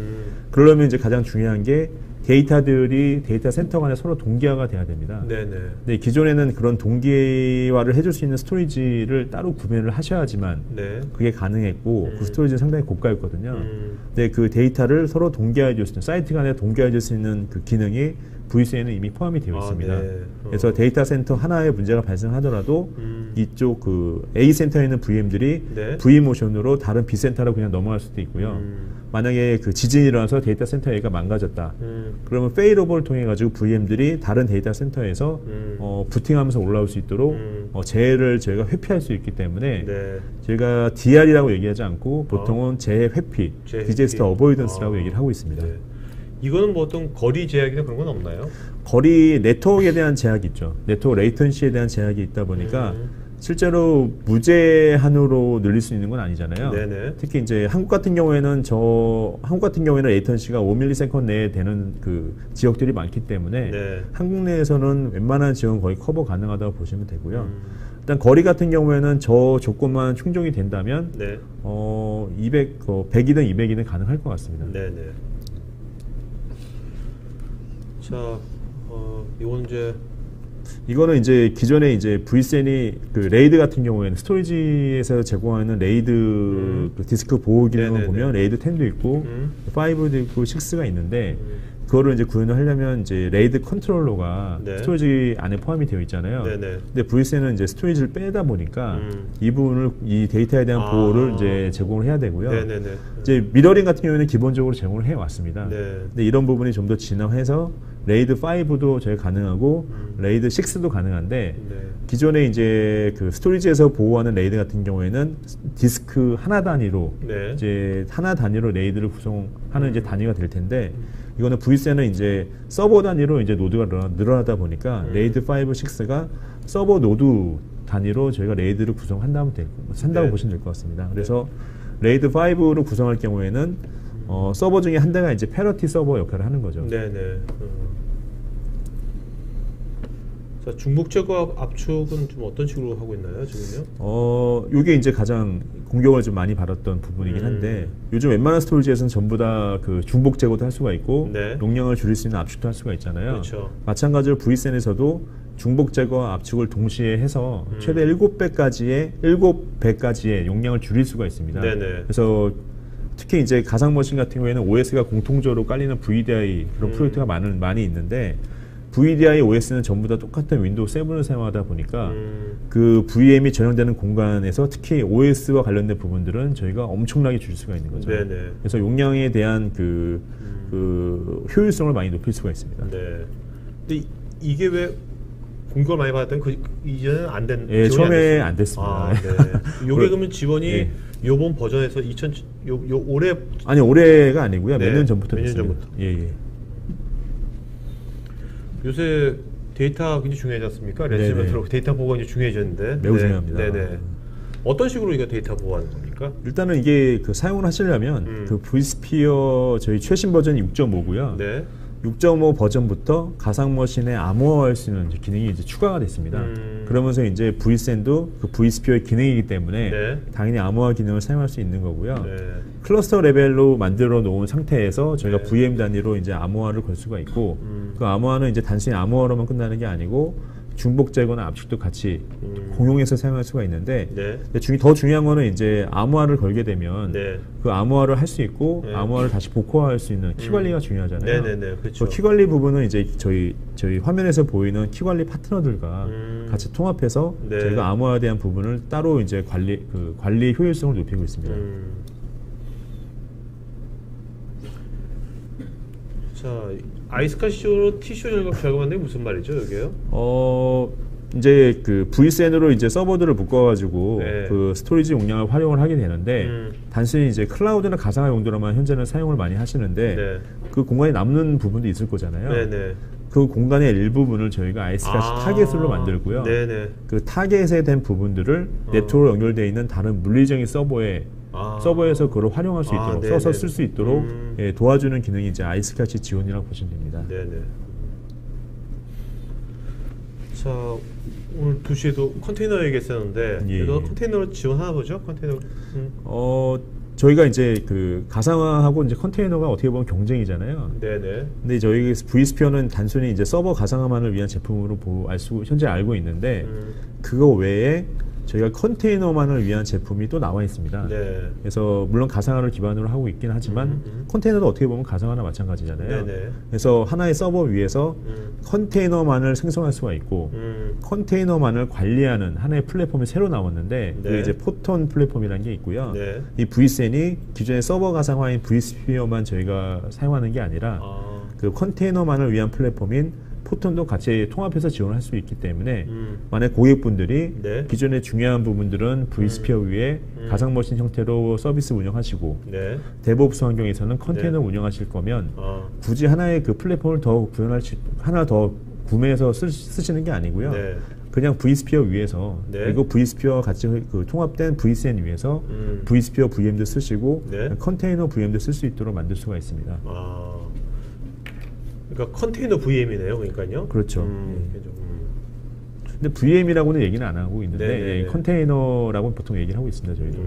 그러려면 이제 가장 중요한 게 데이터들이 데이터 센터 간에 서로 동기화가 돼야 됩니다.
네네.
근데 기존에는 그런 동기화를 해줄 수 있는 스토리지를 따로 구매를 하셔야지만
네.
그게 가능했고 그 스토리지는 상당히 고가였거든요.
음.
근데 그 데이터를 서로 동기화해 줄 수 있는 사이트 간에 동기화해 줄 수 있는 그 기능이 VC에는 이미 포함이 되어 있습니다.
네.
그래서 데이터 센터 하나에 문제가 발생하더라도 이쪽 그 A 센터에 있는 VM들이
네.
V모션으로 다른 B 센터로 그냥 넘어갈 수도 있고요. 만약에 그 지진이 일어나서 데이터 센터 A가 망가졌다. 그러면 페일오버를 통해 가지고 VM들이 다른 데이터 센터에서 부팅하면서 올라올 수 있도록 재해를 저희가 회피할 수 있기 때문에
네.
저희가 DR이라고 얘기하지 않고 보통은 재해 회피,
재해
디제스터
회피.
어보이던스라고 얘기를 하고 있습니다.
네. 이거는 뭐 어떤 거리 제약이나 그런 건 없나요?
거리 네트워크에 대한 제약이 있죠. 네트워크 레이턴시에 대한 제약이 있다 보니까 실제로 무제한으로 늘릴 수 있는 건 아니잖아요.
네네.
특히 이제 한국 같은 경우에는 레이턴시가 5ms 내에 되는 그 지역들이 많기 때문에
네.
한국 내에서는 웬만한 지역은 거의 커버 가능하다고 보시면 되고요. 일단 거리 같은 경우에는 저 조건만 충족이 된다면
네.
100이든 200이든 가능할 것 같습니다.
네네. 자, 이거는
이거는 이제 기존에 이제 V센이 그 레이드 같은 경우에는 스토리지에서 제공하는 레이드 그 디스크 보호 기능을
네네네.
보면 레이드 10도 있고 5도 있고 6가 있는데 그거를 이제 구현을 하려면 이제 레이드 컨트롤러가
네.
스토리지 안에 포함이 되어 있잖아요.
네네.
근데 V센은 이제 스토리지를 빼다 보니까 이 부분을 이 데이터에 대한 보호를 이제 제공을 해야 되고요.
네네네.
이제 미러링 같은 경우에는 기본적으로 제공을 해 왔습니다.
네.
근데 이런 부분이 좀 더 진화해서 레이드 5도 저희가 가능하고 레이드 6도 가능한데
네.
기존에 이제 그 스토리지에서 보호하는 레이드 같은 경우에는 디스크 하나 단위로
네.
이제 하나 단위로 레이드를 구성하는 이제 단위가 될 텐데 이거는 V센은 이제 서버 단위로 이제 노드가 늘어나다 보니까 레이드 5, 6가 서버 노드 단위로 저희가 레이드를 구성한다고
네.
보시면 될 것 같습니다. 그래서 레이드 5로 구성할 경우에는 서버 중에 한 대가 이제 패러티 서버 역할을 하는 거죠.
네네. 자, 중복 제거 압축은 좀 어떤 식으로 하고 있나요, 지금요?
요게 이제 가장 공격을 좀 많이 받았던 부분이긴 한데 요즘 웬만한 스토리지에서는 전부 다 그 중복 제거도 할 수가 있고
네.
용량을 줄일 수 있는 압축도 할 수가 있잖아요.
그렇죠.
마찬가지로 V센에서도 중복 제거 압축을 동시에 해서 최대 7배까지의 용량을 줄일 수가 있습니다.
네네.
그래서 특히 이제 가상 머신 같은 경우에는 OS가 공통적으로 깔리는 VDI 그런 프로젝트가 많이 있는데 VDI OS는 전부 다 똑같은 윈도우 7을 사용하다 보니까 그 VM이 전용되는 공간에서 특히 OS와 관련된 부분들은 저희가 엄청나게 줄일 수가 있는 거죠.
네네.
그래서 용량에 대한 그 효율성을 많이 높일 수가 있습니다.
네. 근데 이게 왜 공격을 많이 받았더니 이제는 안 된?
예,
지원이
처음에
안
안 됐습니다.
아, 네. 요게 그러면 지원이
예.
요번 버전에서 올해
아니 올해가 아니고요.
네,
몇 년 전부터
몇년
됐습니다.
전부터.
예.
요새 데이터 굉장히 중요하지 않습니까? 랜섬웨어 들어오고 데이터 보호가 이제 중요해졌는데
매우 중요합니다.
네네. 어떤 식으로 이거 데이터 보호하는 겁니까?
일단은 이게 그 사용을 하시려면 그 vSphere 저희 최신 버전이 6.5고요.
네.
6.5 버전부터 가상 머신에 암호화할 수 있는 기능이 이제 추가가 됐습니다. 그러면서 이제 V센도 그 vSphere 기능이기 때문에
네.
당연히 암호화 기능을 사용할 수 있는 거고요.
네.
클러스터 레벨로 만들어 놓은 상태에서 저희가
네.
VM 단위로 이제 암호화를 걸 수가 있고 그 암호화는 이제 단순히 암호화로만 끝나는 게 아니고 중복 제거나 압축도 같이 공용해서 사용할 수가 있는데
네.
더 중요한 거는 이제 암호화를 걸게 되면
네.
그 암호화를 할 수 있고
네.
암호화를 다시 복호화할 수 있는 키 관리가 중요하잖아요.
네네네. 그렇죠.
키 관리 부분은 이제 저희 화면에서 보이는 키 관리 파트너들과 같이 통합해서
네.
저희가 암호화에 대한 부분을 따로 이제 관리 효율성을 높이고 있습니다.
자, 아이스카시오로 티쇼 절감한데 무슨 말이죠, 여기요?
이제 그 V센으로 이제 서버들을 묶어가지고
네.
그 스토리지 용량을 활용을 하게 되는데 단순히 이제 클라우드나 가상화 용도로만 현재는 사용을 많이 하시는데
네.
그 공간에 남는 부분도 있을 거잖아요.
네네.
그 공간의 일부분을 저희가 아이스카시 타겟으로 만들고요.
네네.
그 타겟에 대한 부분들을 네트워크로 연결되어 있는 다른 물리적인 서버에 서버에서 그걸 활용할 수 있도록 써서
네네네.
쓸 수 있도록 예, 도와주는 기능이 이제 아이스카치 지원이라고 보시면 됩니다.
네네. 자, 오늘 2시에도 컨테이너 얘기했었는데
예,
이거
예.
컨테이너로 지원하나 보죠? 컨테이너.
저희가 이제 그 가상화하고 이제 컨테이너가 어떻게 보면 경쟁이잖아요.
네네.
근데 저희 vSphere는 단순히 이제 서버 가상화만을 위한 제품으로 현재 알고 있는데 그거 외에 저희가 컨테이너만을 위한 제품이 또 나와 있습니다.
네.
그래서 물론 가상화를 기반으로 하고 있긴 하지만 컨테이너도 어떻게 보면 가상화나 마찬가지잖아요.
네네.
그래서 하나의 서버 위에서 컨테이너만을 생성할 수가 있고 컨테이너만을 관리하는 하나의 플랫폼이 새로 나왔는데
네.
그게 이제 포톤 플랫폼이라는 게 있고요.
네.
이 vSAN이 기존의 서버 가상화인 vSphere만 저희가 사용하는 게 아니라 그 컨테이너만을 위한 플랫폼인 포톤도 같이 통합해서 지원할 수 있기 때문에 만약 고객분들이
네.
기존의 중요한 부분들은 vSphere 위에 가상 머신 형태로 서비스 운영하시고
네.
데브옵스 환경에서는 컨테이너
네.
운영하실 거면 굳이 하나의 그 플랫폼을 더 하나 더 구매해서 쓰시는 게 아니고요.
네.
그냥 vSphere 위에서
네.
그리고 vSphere와 같이 그 통합된 vSAN 위에서 vSphere VM도 쓰시고
네.
컨테이너 VM도 쓸 수 있도록 만들 수가 있습니다.
그러니까 컨테이너 VM이네요, 그러니까요.
그렇죠.
그죠.
근데 VM이라고는 얘기는 안 하고 있는데
네네네.
예, 컨테이너라고 보통 얘기를 하고 있습니다, 저희도.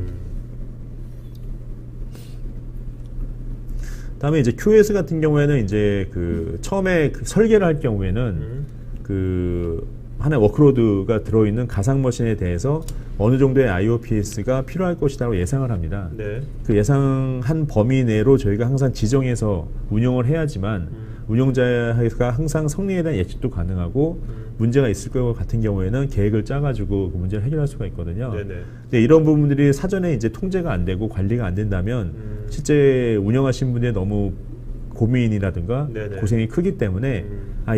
다음에 이제 QS 같은 경우에는 이제 그 처음에 그 설계를 할 경우에는 그 하나의 워크로드가 들어있는 가상 머신에 대해서 어느 정도의 IOPS가 필요할 것이라고 예상을 합니다.
네.
그 예상한 범위 내로 저희가 항상 지정해서 운영을 해야지만 운영자가 항상 성능에 대한 예측도 가능하고 문제가 있을 것 같은 경우에는 계획을 짜가지고 그 문제를 해결할 수가 있거든요.
네네.
근데 이런 부분들이 사전에 이제 통제가 안 되고 관리가 안 된다면 실제 운영하신 분의 너무 고민이라든가
네네.
고생이 크기 때문에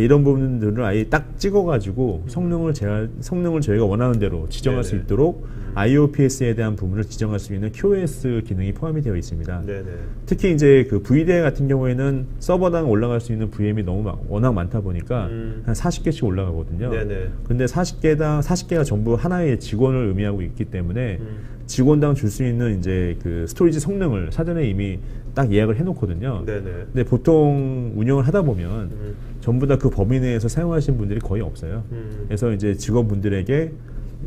이런 부분들을 아예 딱 찍어가지고 성능을 저희가 원하는 대로 지정할
네네.
수 있도록 IOPS에 대한 부분을 지정할 수 있는 QoS 기능이 포함이 되어 있습니다.
네네.
특히 이제 그 VDI 같은 경우에는 서버당 올라갈 수 있는 VM이 워낙 많다 보니까 한 40개씩 올라가거든요.
네네.
근데 40개가 전부 하나의 직원을 의미하고 있기 때문에 직원당 줄 수 있는 이제 그 스토리지 성능을 사전에 이미 딱 예약을 해놓거든요.
네네.
근데 보통 운영을 하다 보면 전부 다 그 범위 내에서 사용하시는 분들이 거의 없어요. 그래서 이제 직원분들에게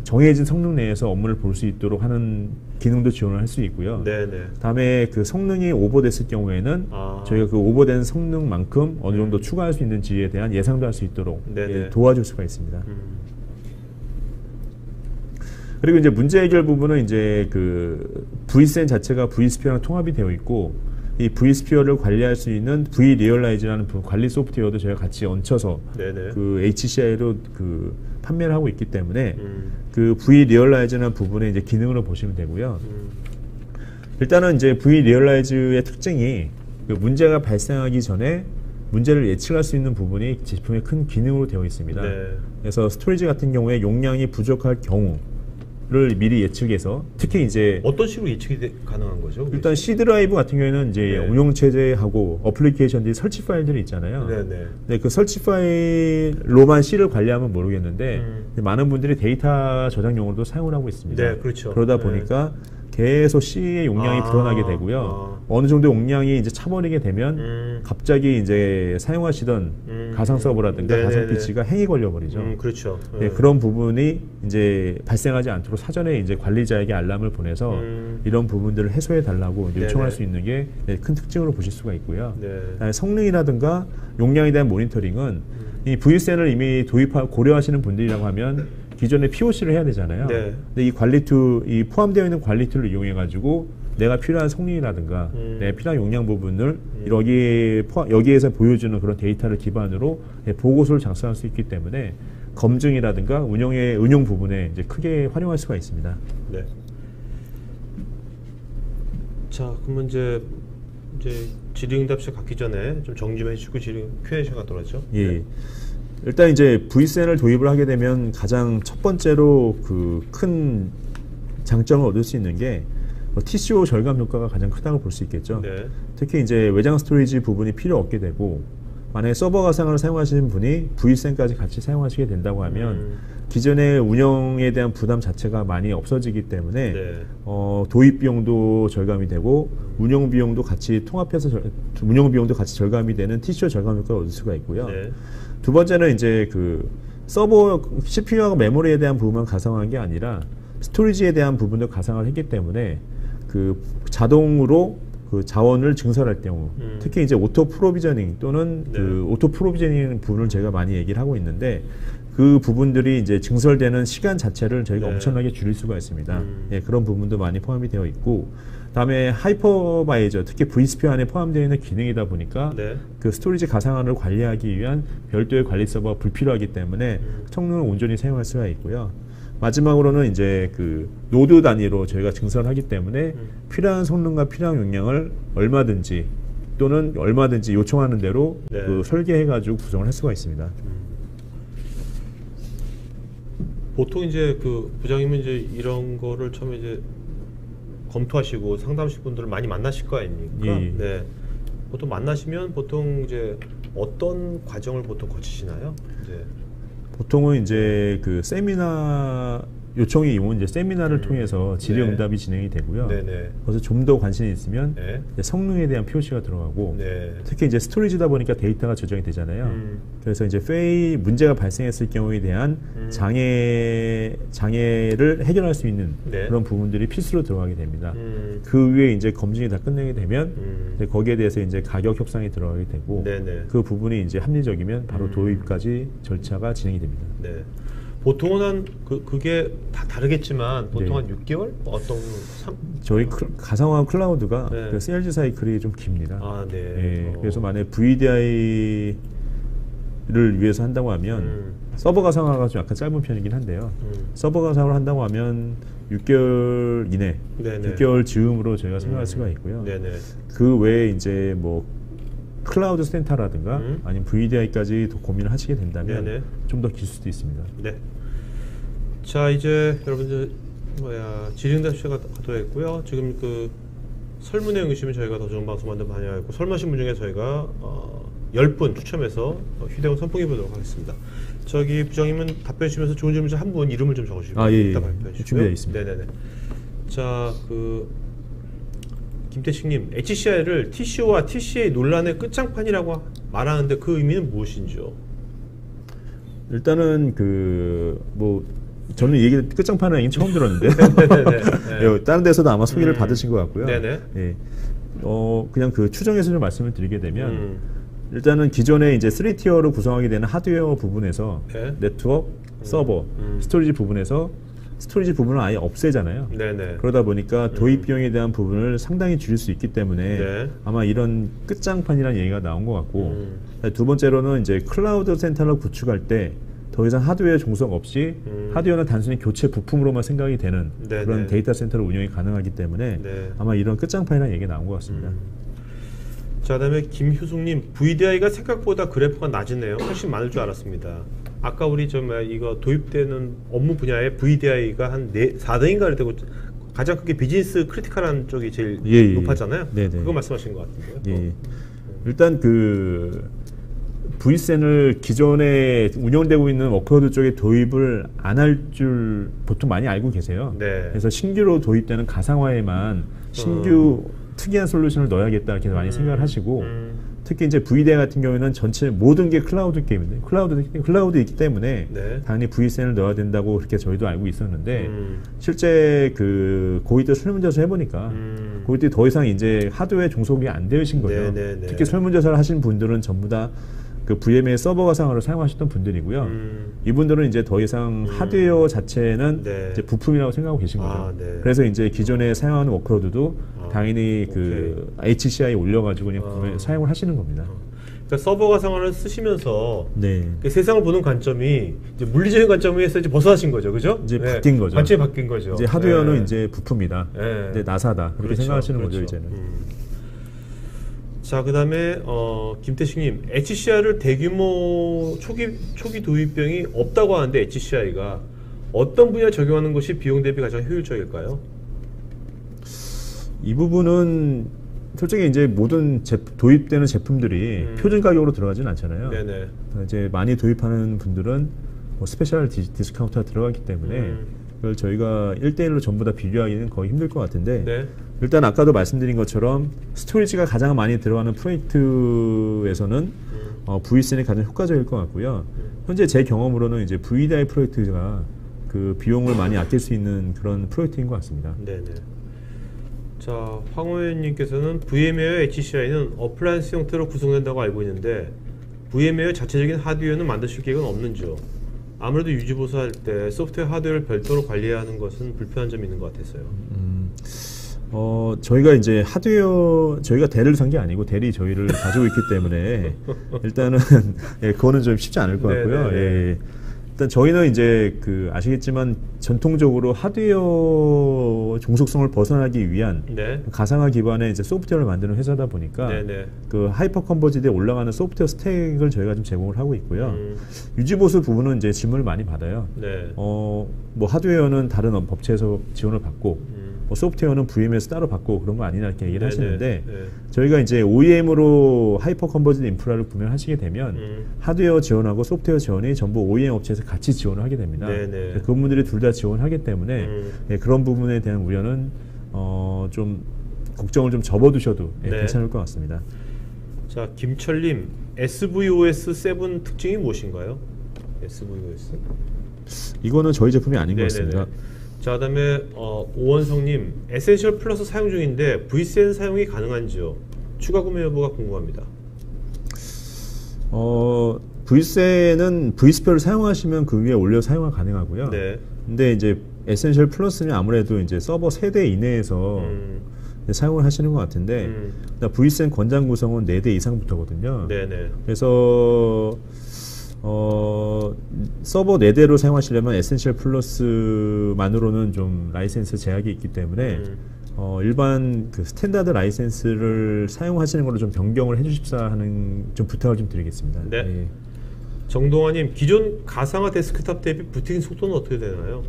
정해진 성능 내에서 업무를 볼 수 있도록 하는 기능도 지원을 할 수 있고요.
네네.
다음에 그 성능이 오버됐을 경우에는 저희가 그 오버된 성능만큼 어느 정도 추가할 수 있는지에 대한 예상도 할 수 있도록
네네.
도와줄 수가 있습니다. 그리고 이제 문제 해결 부분은 이제 그 vSAN 자체가 vSphere랑 통합이 되어 있고 이 vSphere를 관리할 수 있는 vRealize라는 관리 소프트웨어도 저희가 같이 얹혀서
네네.
그 HCI로 그 판매를 하고 있기 때문에 그 vRealize라는 부분의 이제 기능으로 보시면 되고요. 일단은 이제 vRealize의 특징이 그 문제가 발생하기 전에 문제를 예측할 수 있는 부분이 제품의 큰 기능으로 되어 있습니다.
네.
그래서 스토리지 같은 경우에 용량이 부족할 경우를 미리 예측해서 특히 이제
어떤 식으로 예측이 가능한 거죠? 그게?
일단 C 드라이브 같은 경우에는 이제
네.
운영 체제하고 어플리케이션들이 설치 파일들이 있잖아요.
네네.
네, 그 설치 파일로만 C를 관리하면 모르겠는데 많은 분들이 데이터 저장용으로도 사용을 하고 있습니다.
네, 그렇죠.
그러다
네.
보니까 계속 C의 용량이 불어나게 되고요. 어느 정도 용량이 이제 차버리게 되면 갑자기 이제 사용하시던 가상 서버라든가
네네네.
가상 PC가 행이 걸려버리죠.
그렇죠.
네, 그런 부분이 이제 발생하지 않도록 사전에 이제 관리자에게 알람을 보내서 이런 부분들을 해소해 달라고 이제 요청할
네네.
수 있는 게 큰 특징으로 보실 수가 있고요.
네.
성능이라든가 용량에 대한 모니터링은 이 vSAN을 이미 고려하시는 분들이라고 하면 기존에 POC를 해야 되잖아요.
네.
근데 이 포함되어 있는 관리 툴을 이용해 가지고 내가 필요한 성능이라든가 내가 필요한 용량 부분을 여기에서 보여주는 그런 데이터를 기반으로 보고서를 작성할 수 있기 때문에 검증이라든가 운용 부분에 이제 크게 활용할 수가 있습니다.
네. 자, 그러면 이제 질의응답 시작 갖기 전에 좀 정리 좀 해주시고 Q&A 시간 갖도록 하죠.
예.
네.
일단 이제 vSAN을 도입을 하게 되면 가장 첫 번째로 그 큰 장점을 얻을 수 있는 게 TCO 절감 효과가 가장 크다고 볼 수 있겠죠.
네.
특히 이제 외장 스토리지 부분이 필요 없게 되고 만약에 서버 가상을 사용하시는 분이 vSAN까지 같이 사용하시게 된다고 하면 기존의 운영에 대한 부담 자체가 많이 없어지기 때문에
네.
도입 비용도 절감이 되고 운영 비용도 같이 통합해서 운영 비용도 같이 절감이 되는 TCO 절감 효과를 얻을 수가 있고요.
네.
두 번째는 이제 그 서버 CPU하고 메모리에 대한 부분만 가상화한 게 아니라 스토리지에 대한 부분도 가상화를 했기 때문에 그 자동으로 그 자원을 증설할 경우 특히 이제 오토 프로비저닝 또는
네.
그 오토 프로비저닝 부분을 제가 많이 얘기를 하고 있는데 그 부분들이 이제 증설되는 시간 자체를 저희가
네.
엄청나게 줄일 수가 있습니다. 예, 그런 부분도 많이 포함이 되어 있고 다음에 하이퍼바이저 특히 vSphere 안에 포함되어 있는 기능이다 보니까
네.
그 스토리지 가상화를 관리하기 위한 별도의 관리 서버가 불필요하기 때문에 성능을 온전히 사용할 수가 있고요. 마지막으로는 이제 그 노드 단위로 저희가 증설하기 때문에 필요한 성능과 필요한 용량을 얼마든지 또는 얼마든지 요청하는 대로
네.
그 설계해가지고 구성을 할 수가 있습니다.
보통 이제 그 부장님은 이제 이런 거를 처음에 이제 검토하시고 상담하실 분들을 많이 만나실 거 아닙니까?
예.
네. 보통 만나시면 보통 이제 어떤 과정을 보통 거치시나요? 이제
보통은 이제 그 세미나 요청이 오면 이제 세미나를 통해서 질의응답이 진행이 되고요.
네네.
그래서 좀 더 관심이 있으면
네.
이제 성능에 대한 표시가 들어가고
네.
특히 이제 스토리지다 보니까 데이터가 저장이 되잖아요. 그래서 이제 문제가 발생했을 경우에 대한 장애를 해결할 수 있는
네.
그런 부분들이 필수로 들어가게 됩니다. 그 위에 이제 검증이 다 끝내게 되면 이제 거기에 대해서 이제 가격 협상이 들어가게 되고
네네.
그 부분이 이제 합리적이면 바로 도입까지 절차가 진행이 됩니다.
네. 보통은 한 그게 다 다르겠지만 보통
네.
한 6개월 어떤
저희 가상화 클라우드가
네.
그 세일즈 사이클이 좀 깁니다.
아, 네.
예, 그래서 만약에 VDI를 위해서 한다고 하면 서버 가상화가 좀 약간 짧은 편이긴 한데요. 서버 가상화를 한다고 하면 6개월 이내,
네네.
6개월 즈음으로 저희가 생각할 수가 있고요.
네네.
그 외에 이제 뭐 클라우드 센터라든가 아니면 VDI까지 고민을 하시게 된다면
네네.
좀 더 길 수도 있습니다.
네. 자, 이제 여러분들 질의응답 시간이 다 됐고요. 지금 그 설문에 응시면 저희가 더 좋은 방송 만들면 반영하고 설문하신 분 중에 저희가 10분 추첨해서 휴대폰 선풍기 보도록 하겠습니다. 저기 부장님은 답변 주시면서 좋은 질문 한 분 이름을 좀 적어주시고
예,
이따 발표해 주시고요.
준비되어 있습니다.
네네네. 자, 김태식님, HCI를 TCO와 TCA 논란의 끝장판이라고 말하는데 그 의미는 무엇인지요?
일단은 저는 얘기 끝장판은 얘기 처음 들었는데
네네네.
다른 데서도 아마 소개를 받으신 것 같고요.
네네.
예. 그냥 그 추정해서 좀 말씀을 드리게 되면 일단은 기존에 이제 3티어로 구성하게 되는 하드웨어 부분에서
네.
네트워크, 서버, 스토리지 부분에서 스토리지 부분을 아예 없애잖아요.
네네.
그러다 보니까 도입 비용에 대한 부분을 상당히 줄일 수 있기 때문에
네.
아마 이런 끝장판이라는 얘기가 나온 것 같고 두 번째로는 이제 클라우드 센터를 구축할 때 더 이상 하드웨어 종속 없이 하드웨어는 단순히 교체 부품으로만 생각이 되는
네네.
그런 데이터 센터로 운영이 가능하기 때문에
네.
아마 이런 끝장판이라는 얘기가 나온 것 같습니다.
자, 그다음에 김효숙님, VDI가 생각보다 그래프가 낮으네요. 훨씬 많을 줄 알았습니다. 아까 우리 이거 도입되는 업무 분야에 VDI가 한 4등인가 되고 가장 크게 비즈니스 크리티컬한 쪽이 제일 높았잖아요.
네네.
그거 말씀하신 것 같은데요.
예. 일단 vSAN을 기존에 운영되고 있는 워크로드 쪽에 도입을 안 할 줄 보통 많이 알고 계세요.
네.
그래서 신규로 도입되는 가상화에만 신규 특이한 솔루션을 넣어야겠다 이렇게 많이 생각을 하시고 특히 이제 VDI 같은 경우에는 전체 모든 게 클라우드 게임인데 클라우드 있기 때문에
네.
당연히 vSAN을 넣어야 된다고 그렇게 저희도 알고 있었는데 실제 고객 때 설문조사 해보니까 고객들이 더 이상 이제 하드웨어 종속이 안 되신 거죠.
네네네.
특히 설문조사를 하신 분들은 전부 다 그 VM의 서버 가상화를 사용하셨던 분들이고요. 이분들은 이제 더 이상 하드웨어 자체는
네.
이제 부품이라고 생각하고 계신 거죠.
네.
그래서 이제 기존에 사용하는 워크로드도 당연히 HCI 올려가지고 그냥 사용을 하시는 겁니다.
그러니까 서버 가상화를 쓰시면서
네.
세상을 보는 관점이 이제 물리적인 관점에서 이제 벗어나신 거죠, 그죠?
이제 바뀐 거죠.
관점이 바뀐 거죠.
이제 하드웨어는
네.
이제 부품이다.
네.
이제 나사다. 그렇게
그렇죠,
생각하시는
그렇죠.
거죠, 이제는.
자, 그다음에 김태식님, HCI를 대규모 초기 도입병이 없다고 하는데 HCI가 어떤 분야에 적용하는 것이 비용 대비 가장 효율적일까요?
이 부분은 솔직히 이제 모든 도입되는 제품들이 표준 가격으로 들어가지는 않잖아요.
네네.
이제 많이 도입하는 분들은 뭐 스페셜 디스카운트가 들어가기 때문에 그걸 저희가 1대1로 전부 다 비교하기는 거의 힘들 것 같은데
네.
일단 아까도 말씀드린 것처럼 스토리지가 가장 많이 들어가는 프로젝트에서는 VCN이 가장 효과적일 것 같고요. 현재 제 경험으로는 이제 VDI 프로젝트가 그 비용을 많이 아낄 수 있는 그런 프로젝트인 것 같습니다.
네네. 자, 황호연님께서는 VM웨어 HCI는 어플라이언스 형태로 구성된다고 알고 있는데 VM웨어 자체적인 하드웨어는 만드실 계획은 없는지요? 아무래도 유지보수할 때 소프트웨어 하드웨어를 별도로 관리하는 것은 불편한 점이 있는 것 같았어요.
저희가 이제 저희가 대를 산 게 아니고 대리 저희를 가지고 있기 때문에 일단은 예, 그거는 좀 쉽지 않을 것 같고요. 예, 일단 저희는 이제 아시겠지만 전통적으로 하드웨어 종속성을 벗어나기 위한
네.
가상화 기반의 이제 소프트웨어를 만드는 회사다 보니까
네네.
그 하이퍼 컨버지드에 올라가는 소프트웨어 스택을 저희가 좀 제공을 하고 있고요. 유지보수 부분은 이제 질문을 많이 받아요.
네.
뭐 하드웨어는 다른 법체에서 지원을 받고 뭐 소프트웨어는 VM에서 따로 받고 그런 거 아니냐 이렇게 얘기를 하시는데 저희가 이제 OEM으로 하이퍼 컨버지드 인프라를 구매하시게 되면 하드웨어 지원하고 소프트웨어 지원이 전부 OEM 업체에서 같이 지원을 하게 됩니다. 그분들이 둘 다 지원하기 때문에 그런 부분에 대한 우려는 좀 걱정을 좀 접어두셔도 괜찮을 것 같습니다.
자, 김철님, SVOS 7 특징이 무엇인가요? SVOS?
이거는 저희 제품이 아닌 것 같습니다.
자, 그다음에 오원성님, 에센셜 플러스 사용 중인데 VCN 사용이 가능한지요? 추가 구매 여부가 궁금합니다.
VCN은 V스페어를 사용하시면 그 위에 올려 사용이 가능하고요.
네.
근데 이제 에센셜 플러스는 아무래도 이제 서버 세대 이내에서 사용을 하시는 것 같은데 VCN 권장 구성은 4대 이상부터거든요.
네네.
그래서 서버 4대로 사용하시려면 에센셜 플러스만으로는 좀 라이센스 제약이 있기 때문에 일반 그 스탠다드 라이센스를 사용하시는 걸로 좀 변경을 해주십사 하는 좀 부탁을 좀 드리겠습니다.
네.
예.
정동환님, 기존 가상화 데스크탑 대비 부팅 속도는 어떻게 되나요?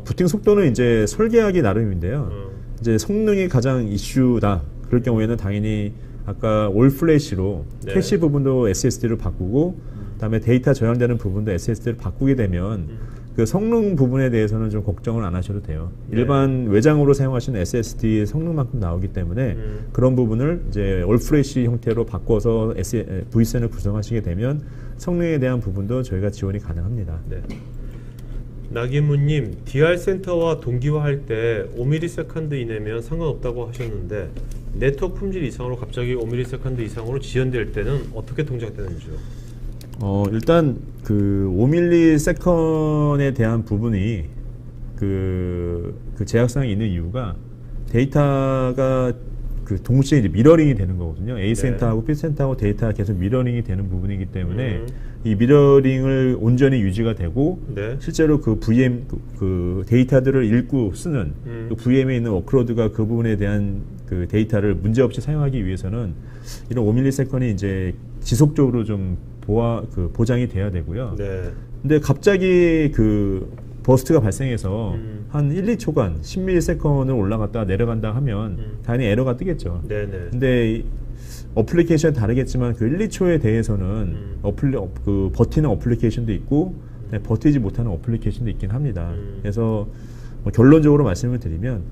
부팅 속도는 이제 설계하기 나름인데요. 이제 성능이 가장 이슈다. 그럴 경우에는 당연히 아까 올 플래시로 캐시 부분도 SSD를 바꾸고 그다음에 데이터 저장되는 부분도 SSD를 바꾸게 되면 그 성능 부분에 대해서는 좀 걱정을 안 하셔도 돼요. 일반 외장으로 사용하시는 SSD의 성능만큼 나오기 때문에 그런 부분을 이제 올 플래시 형태로 바꿔서 VCN을 구성하시게 되면 성능에 대한 부분도 저희가 지원이 가능합니다.
네. 나기무님, DR 센터와 동기화할 때 5ms 이내면 상관없다고 하셨는데 네트워크 품질 이상으로 갑자기 5ms 이상으로 지연될 때는 어떻게 동작되는지요?
일단 그 5ms에 대한 부분이 그 제약사항이 있는 이유가 데이터가 그 동시에 이제 미러링이 되는 거거든요. A 센터하고 B 센터하고 데이터가 계속 미러링이 되는 부분이기 때문에 이 미러링을 온전히 유지가 되고 실제로 그 VM 그 데이터들을 읽고 쓰는 그 VM에 있는 워크로드가 그 부분에 대한 그 데이터를 문제없이 사용하기 위해서는 이런 5ms이 이제 지속적으로 좀 보장이 돼야 되고요. 근데 갑자기 그 버스트가 발생해서 한 1, 2초간 10ms를 올라갔다 내려간다 하면 당연히 에러가 뜨겠죠. 근데 어플리케이션이 다르겠지만 그 1, 2초에 대해서는 그 버티는 어플리케이션도 있고 버티지 못하는 어플리케이션도 있긴 합니다. 그래서 결론적으로 말씀을 드리면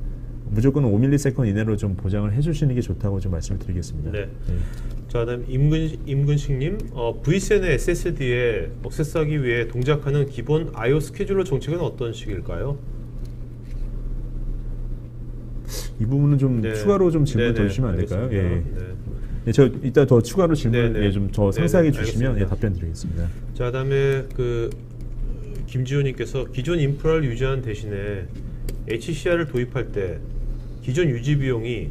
무조건 5ms 이내로 좀 보장을 해주시는 게 좋다고 좀 말씀을 드리겠습니다.
자, 그다음 임근식님, VCN의 SSD에 액세스하기 위해 동작하는 기본 I/O 스케줄러 정책은 어떤 식일까요?
이 부분은 좀 추가로 좀 질문 더 주시면 안 될까요? 저 이따 더 추가로 질문 좀 더 상세하게 주시면 답변 드리겠습니다.
자, 그다음에 그 김지호님께서 기존 인프라를 유지하는 대신에 HCI를 도입할 때 기존 유지 비용이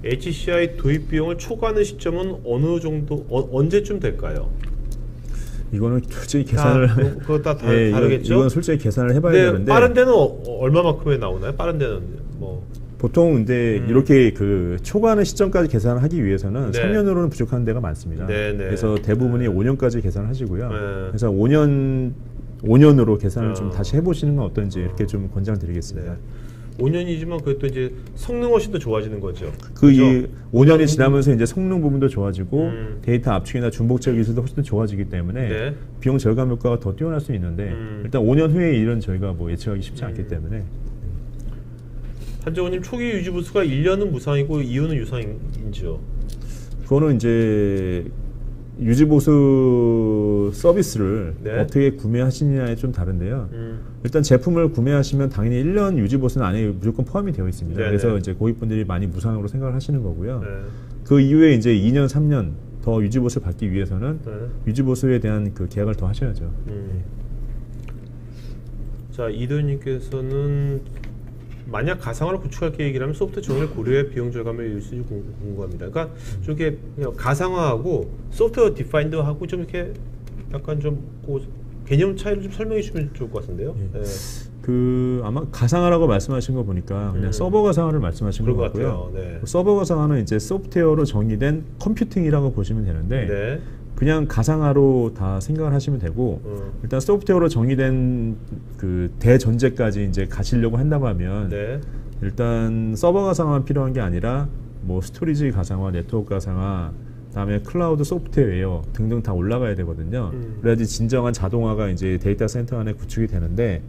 HCI 도입 비용을 초과하는 시점은 어느 정도 언제쯤 될까요?
이거는 솔직히 계산을
그거 다 다르겠죠?
이건 솔직히 계산을 해봐야 되는데
빠른 데는 얼마만큼에 나오나요? 빠른 데는 뭐
보통 근데 이렇게 그 초과하는 시점까지 계산을 하기 위해서는 3년으로는 부족한 데가 많습니다. 그래서 대부분이 5년까지 계산하시고요. 그래서 5년으로 계산을 좀 다시 해보시는 건 어떤지 이렇게 좀 권장드리겠습니다.
5년이지만 그것도 이제 성능 훨씬 더 좋아지는 거죠.
그 이 5년이 지나면서 이제 성능 부분도 좋아지고 데이터 압축이나 중복적 기술도 훨씬 더 좋아지기 때문에
네.
비용 절감 효과가 더 뛰어날 수 있는데 일단 5년 후에 일은 저희가 뭐 예측하기 쉽지 않기 때문에.
한정호님 초기 유지 보수가 1년은 무상이고 이후는 유상인지요?
그거는 이제 유지보수 서비스를
네.
어떻게 구매하시느냐에 좀 다른데요. 일단 제품을 구매하시면 당연히 1년 유지보수는 안에 무조건 포함이 되어 있습니다.
네네.
그래서 이제 고객분들이 많이 무상으로 생각을 하시는 거고요.
네.
그 이후에 이제 2년, 3년 더 유지보수를 받기 위해서는
네.
유지보수에 대한 그 계약을 더 하셔야죠.
자, 이도현님께서는 만약 가상화를 구축할 계획이라면 소프트 정의를 고려해 비용 절감을 이룰지 궁금합니다. 그러니까 좀 이렇게 그냥 가상화하고 소프트웨어 디파인드하고 좀 이렇게 약간 좀 그 개념 차이를 좀 설명해 주시면 좋을 것 같은데요.
예.
네.
그 아마 가상화라고 말씀하신 거 보니까 그냥 서버 가상화를 말씀하신 것
그럴 것
같고요.
같아요. 네.
서버 가상화는 이제 소프트웨어로 정의된 컴퓨팅이라고 보시면 되는데
네.
그냥 가상화로 다 생각을 하시면 되고 일단 소프트웨어로 정의된 그 대전제까지 이제 가시려고 한다고 하면
네.
일단 서버 가상화만 필요한 게 아니라 뭐 스토리지 가상화, 네트워크 가상화, 그다음에 클라우드 소프트웨어 등등 다 올라가야 되거든요. 그래야지 진정한 자동화가 이제 데이터 센터 안에 구축이 되는데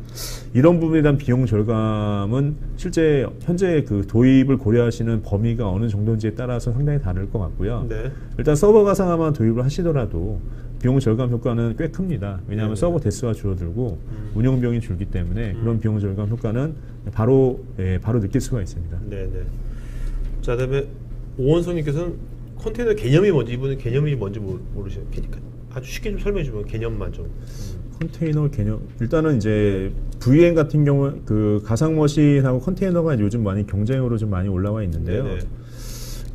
이런 부분에 대한 비용 절감은 실제 현재 그 도입을 고려하시는 범위가 어느 정도인지에 따라서 상당히 다를 것 같고요.
네.
일단 서버 가상화만 도입을 하시더라도 비용 절감 효과는 꽤 큽니다. 왜냐하면 서버 대수가 줄어들고 운영 비용이 줄기 때문에 그런 비용 절감 효과는 바로 느낄 수가 있습니다.
네네. 자, 그다음에 오원성님께서는 컨테이너 개념이 뭔지, 이분은 개념이 뭔지 모르셔요. 아주 쉽게 좀 설명해 주면 개념만 좀.
컨테이너 개념 일단은 이제 VM 같은 경우 그 가상머신하고 컨테이너가 요즘 많이 경쟁으로 좀 많이 올라와 있는데요.
네네.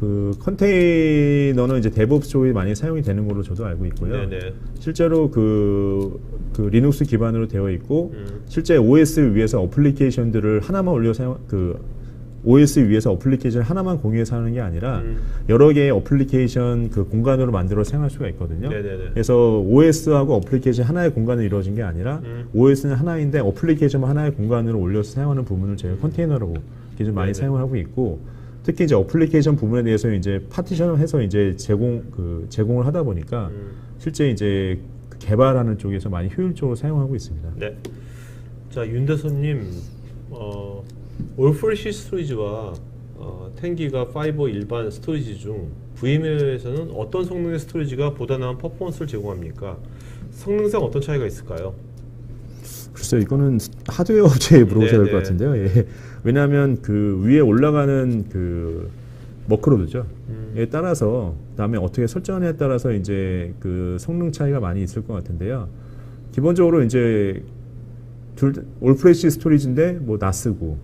그 컨테이너는 이제 데브옵스 쪽에 많이 사용이 되는 걸로 저도 알고 있고요.
네네.
실제로 그 리눅스 기반으로 되어 있고 실제 OS 위에서 어플리케이션들을 하나만 올려 사용 OS 위에서 어플리케이션 하나만 공유해서 하는 게 아니라 여러 개의 어플리케이션 그 공간으로 만들어 사용할 수가 있거든요.
네네네.
그래서 OS하고 어플리케이션 하나의 공간으로 이루어진 게 아니라 OS는 하나인데 어플리케이션만 하나의 공간으로 올려서 사용하는 부분을 저희가 컨테이너라고 좀 많이 사용을 하고 있고 특히 이제 어플리케이션 부분에 대해서 이제 파티션을 해서 이제 제공을 하다 보니까 실제 이제 개발하는 쪽에서 많이 효율적으로 사용하고 있습니다.
네. 자, 윤대선님, 올프레시 스토리지와 10기가 파이버 일반 스토리지 중 VM웨어에서는 어떤 성능의 스토리지가 보다 나은 퍼포먼스를 제공합니까? 성능상 어떤 차이가 있을까요?
글쎄요, 이거는 하드웨어 업체에 물어보셔야 될 것 같은데요. 예. 왜냐하면 그 위에 올라가는 그 워크로드죠. 에 따라서 그다음에 어떻게 설정하냐에 따라서 이제 그 성능 차이가 많이 있을 것 같은데요. 기본적으로 이제 올프레시 스토리지인데 뭐 나스고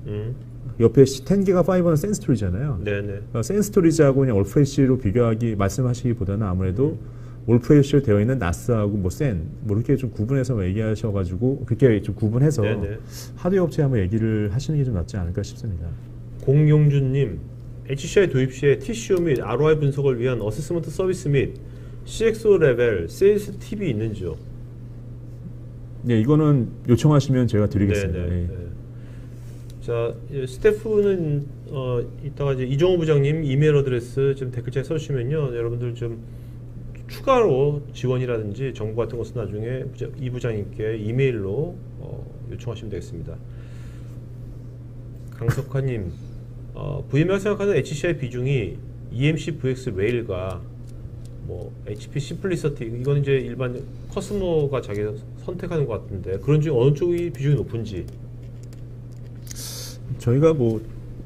옆에 10기가 5는 센 스토리잖아요.
네네.
그러니까 센 스토리지하고 그냥 올프레시로 말씀하시기보다는 아무래도 올프레시로 되어 있는 나스하고 뭐 센, 뭐 이렇게 좀 구분해서 얘기하셔가지고 그렇게 좀 구분해서
네네.
하드웨어 업체에 한번 얘기를 하시는 게 좀 낫지 않을까 싶습니다.
공용준님, HCI 도입 시에 TCO 및 ROI 분석을 위한 어세스먼트 서비스 및 CXO 레벨 세일스 팁이 있는지요?
네, 이거는 요청하시면 제가 드리겠습니다.
네네.
예.
네. 자, 스태프는 이따가 이제 이종호 부장님 이메일 어드레스 좀 댓글창에 써주시면요, 여러분들 좀 추가로 지원이라든지 정보 같은 것은 나중에 이 부장님께 이메일로 요청하시면 되겠습니다. 강석화님, VM웨어가 생각하는 HCI 비중이 EMC VX 레일과 뭐 HP 심플리서티, 이건 이제 일반 커스터머가 자기가 선택하는 것 같은데 그런 중 어느 쪽이 비중이 높은지.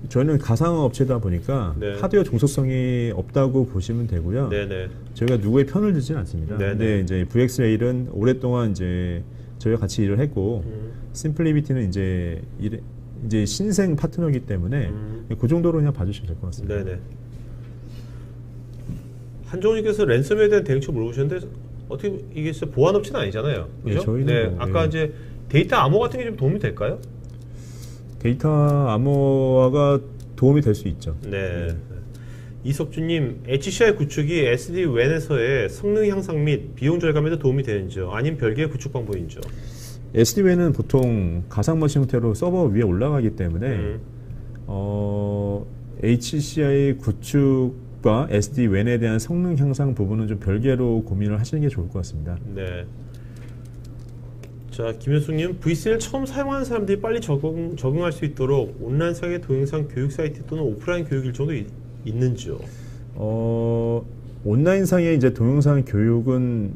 저희는 가상화 업체다 보니까
네.
하드웨어 종속성이 없다고 보시면 되고요.
네네.
저희가 누구의 편을 들지는 않습니다.
네네.
근데 이제 VX 레일은 오랫동안 이제 저희가 같이 일을 했고 심플리비티는 이제 신생 파트너이기 때문에 그 정도로 그냥 봐주시면 될 것 같습니다.
네네. 한종훈님께서 랜섬에 대한 대응처 물어보셨는데 어떻게 이게 진짜 보안 업체는 아니잖아요. 그죠?
네, 저희는
네,
뭐,
아까
네.
이제 데이터 암호 같은 게 좀 도움이 될까요?
데이터 암호화가 도움이 될 수 있죠.
네. 이석주님, HCI 구축이 SD-WAN에서의 성능 향상 및 비용 절감에도 도움이 되는지요? 아니면 별개의 구축 방법인지요?
SD-WAN은 보통 가상머신 형태로 서버 위에 올라가기 때문에 HCI 구축과 SD-WAN에 대한 성능 향상 부분은 좀 별개로 고민을 하시는 게 좋을 것 같습니다.
네. 자, 김효숙님, VCN을 처음 사용하는 사람들이 빨리 적응할 수 있도록 온라인상의 동영상 교육 사이트 또는 오프라인 교육 일정도 있는지요?
온라인상의 이제 동영상 교육은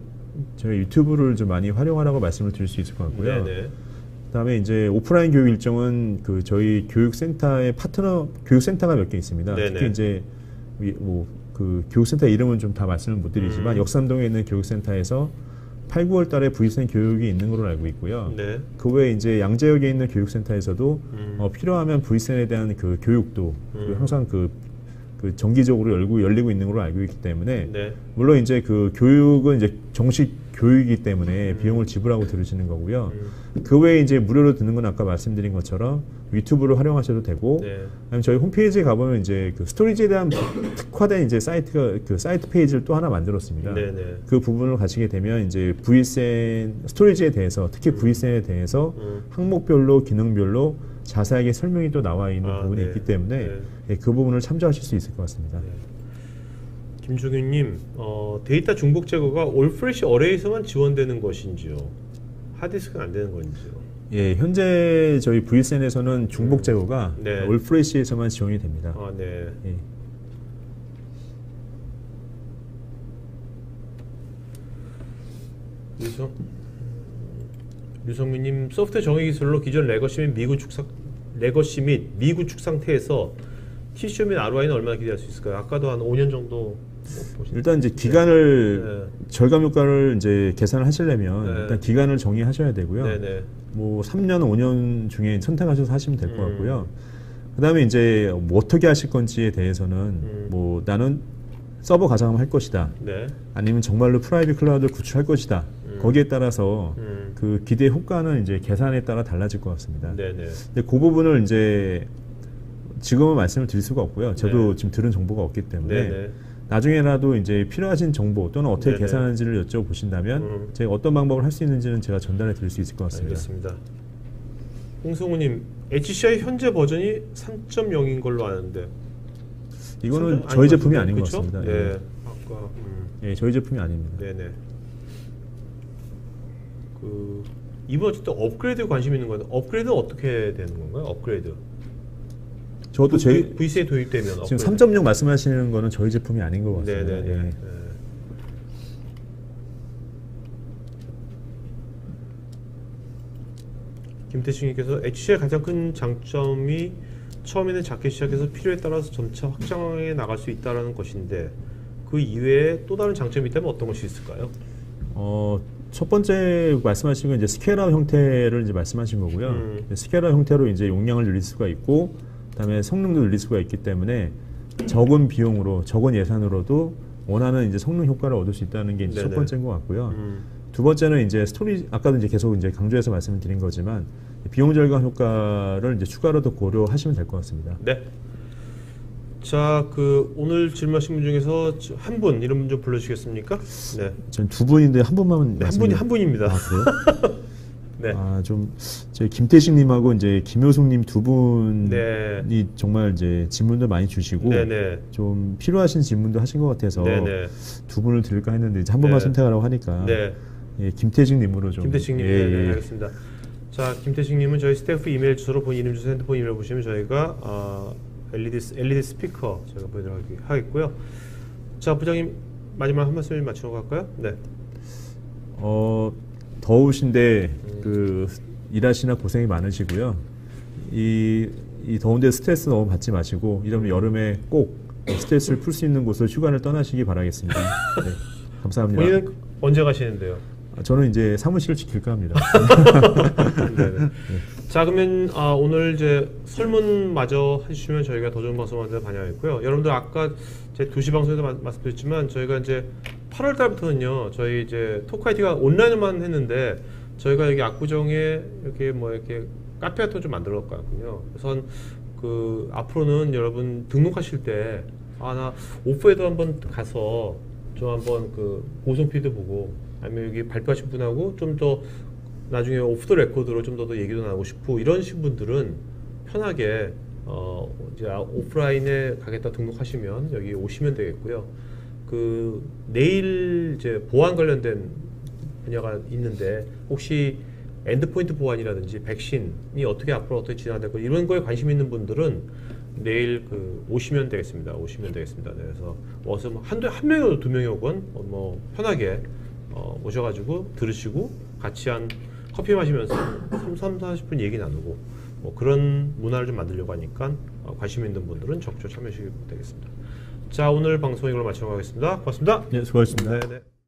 저희 유튜브를 좀 많이 활용하라고 말씀을 드릴 수 있을 것 같고요.
네네.
그다음에 이제 오프라인 교육 일정은 그 저희 교육센터의 파트너 교육센터가 몇 개 있습니다.
네네.
특히 이제 뭐 그 교육센터 이름은 좀 다 말씀을 못 드리지만 역삼동에 있는 교육센터에서 8, 9월 달에 VCN 교육이 있는 걸로 알고 있고요.
네.
그 외에 이제 양재역에 있는 교육센터에서도 필요하면 VCN에 대한 그 교육도 항상 그 정기적으로 열리고 있는 걸로 알고 있기 때문에
네.
물론 이제 그 교육은 이제 정식 교육이기 때문에 비용을 지불하고 들으시는 거고요. 그 외에 이제 무료로 듣는 건 아까 말씀드린 것처럼 유튜브를 활용하셔도 되고,
네.
아니면 저희 홈페이지에 가보면 이제 그 스토리지에 대한 특화된 이제 사이트 페이지를 또 하나 만들었습니다.
네네.
그 부분을 가시게 되면 이제 VCN 스토리지에 대해서 특히 VCN에 대해서 항목별로 기능별로 자세하게 설명이 또 나와 있는 부분이
네.
있기 때문에
네.
예, 그 부분을 참조하실 수 있을 것 같습니다.
네. 김종윤님, 데이터 중복 제거가 올프레시 어레이에서만 지원되는 것인지요? 하드디스크는 안 되는 건지요?
예, 현재 저희 VCN에서는 중복 제거가
네.
올프레시에서만 지원이 됩니다.
아, 네.
예.
류성민님, 소프트웨어 정의 기술로 기존 레거시 및 미구축 상태에서 TCO 및 ROI는 얼마나 기대할 수 있을까요? 아까도 한 5년 정도
일단 이제 기간을 절감 효과를 이제 계산을 하시려면 일단 기간을 정의하셔야 되고요.
네네.
뭐 3년, 5년 중에 선택하셔서 하시면 될 것 같고요. 그다음에 이제 뭐 어떻게 하실 건지에 대해서는 뭐 나는 서버 가상화를 할 것이다.
네.
아니면 정말로 프라이빗 클라우드를 구축할 것이다. 거기에 따라서 그 기대 효과는 이제 계산에 따라 달라질 것 같습니다.
네네.
근데 그 부분을 이제 지금은 말씀을 드릴 수가 없고요. 저도
네.
지금 들은 정보가 없기 때문에
네네.
나중에라도 이제 필요하신 정보 또는 어떻게
네네.
계산하는지를 여쭤보신다면 제가 어떤 방법을 할 수 있는지는 제가 전달해 드릴 수 있을 것 같습니다.
알겠습니다. 홍성우님, HCI 현재 버전이 3.0인 걸로 아는데
이거는
3.0
저희 제품이
아닌
아닌 것
그쵸?
같습니다.
네.
예.
아까
예, 저희 제품이 아닙니다.
네네. 그 이번 어쨌든 업그레이드 관심 있는 건데 업그레이드는 어떻게 되는 건가요? 업그레이드.
저도
VC에 도입되면
지금 3.0 말씀하시는 거는 저희 제품이 아닌 것 같습니다.
네네네.
예.
네. 김태식님께서 HC의 가장 큰 장점이 처음에는 작게 시작해서 필요에 따라서 점차 확장해 나갈 수 있다는 것인데 그 이외에 또 다른 장점이 있다면 어떤 것이 있을까요?
첫 번째 말씀하신 건 이제 스케일업 형태를 이제 말씀하신 거고요. 스케일업 형태로 이제 용량을 늘릴 수가 있고, 그다음에 성능도 늘릴 수가 있기 때문에 적은 비용으로, 적은 예산으로도 원하는 이제 성능 효과를 얻을 수 있다는 게 이제 첫 번째인 것 같고요. 두 번째는 이제 아까도 이제 계속 이제 강조해서 말씀을 드린 거지만 비용 절감 효과를 이제 추가로 더 고려하시면 될 것 같습니다.
네. 자, 그 오늘 질문하신 분 중에서 한 분 이름 좀 불러주시겠습니까? 네.
전 두 분인데 한 분만
한 분입니다.
아, 그래요?
네.
아, 좀 저희 김태식님하고 이제 김효숙님 두 분이
네.
정말 이제 질문도 많이 주시고
네네.
좀 필요하신 질문도 하신 것 같아서
네네.
두 분을 드릴까 했는데 이제 한 분만
네.
선택하라고 하니까
네.
예, 김태식님으로 좀.
김태식님,
예,
네,
예.
알겠습니다. 자, 김태식님은 저희 스태프 이메일 주소로 본 이름 주소 핸드폰 이메일 보시면 저희가 LED 스피커 제가 보여드리도록 하겠고요. 자, 부장님 마지막 한 말씀 마치고 갈까요? 네.
더우신데 그 일하시나 고생이 많으시고요. 이 더운데 스트레스 너무 받지 마시고 이러면 여름에 꼭 스트레스를 풀 수 있는 곳으로 휴가를 떠나시기 바라겠습니다. 네, 감사합니다.
본인은 언제 가시는데요?
저는 이제 사무실을 지킬까 합니다.
네. 자, 그러면 오늘 이제 설문마저 해주시면 저희가 더 좋은 방송하는 데 반영했고요. 여러분들 아까 제 2시 방송에도 말씀드렸지만 저희가 이제 8월 달부터는요, 저희 이제 토크아이티가 온라인으로만 했는데 저희가 여기 압구정에 이렇게 뭐 이렇게 카페 같은 거 좀 만들어 놓았거든요. 그래서 그 앞으로는 여러분 등록하실 때 나 오프에도 한번 가서 좀 한번 그 고성피드 보고 아니면 여기 발표하신 분하고 좀 더 나중에 오프 더 레코드로 좀 더 얘기도 나누고 싶고 이러신 분들은 편하게 이제 오프라인에 가겠다 등록하시면 여기 오시면 되겠고요. 그 내일 이제 보안 관련된 분야가 있는데 혹시 엔드포인트 보안이라든지 백신이 어떻게 앞으로 어떻게 진화될 거 이런 거에 관심 있는 분들은 내일 그 오시면 되겠습니다. 오시면 되겠습니다. 네, 그래서 와서 뭐 한 명이라도 두 명이 오건 뭐 편하게 오셔가지고 들으시고 같이 한 커피 마시면서 40분 얘기 나누고 뭐 그런 문화를 좀 만들려고 하니까 관심 있는 분들은 적극 참여하시면 되겠습니다. 자, 오늘 방송 이걸로 마치도록 하겠습니다. 고맙습니다.
네, 수고하셨습니다.
네, 네.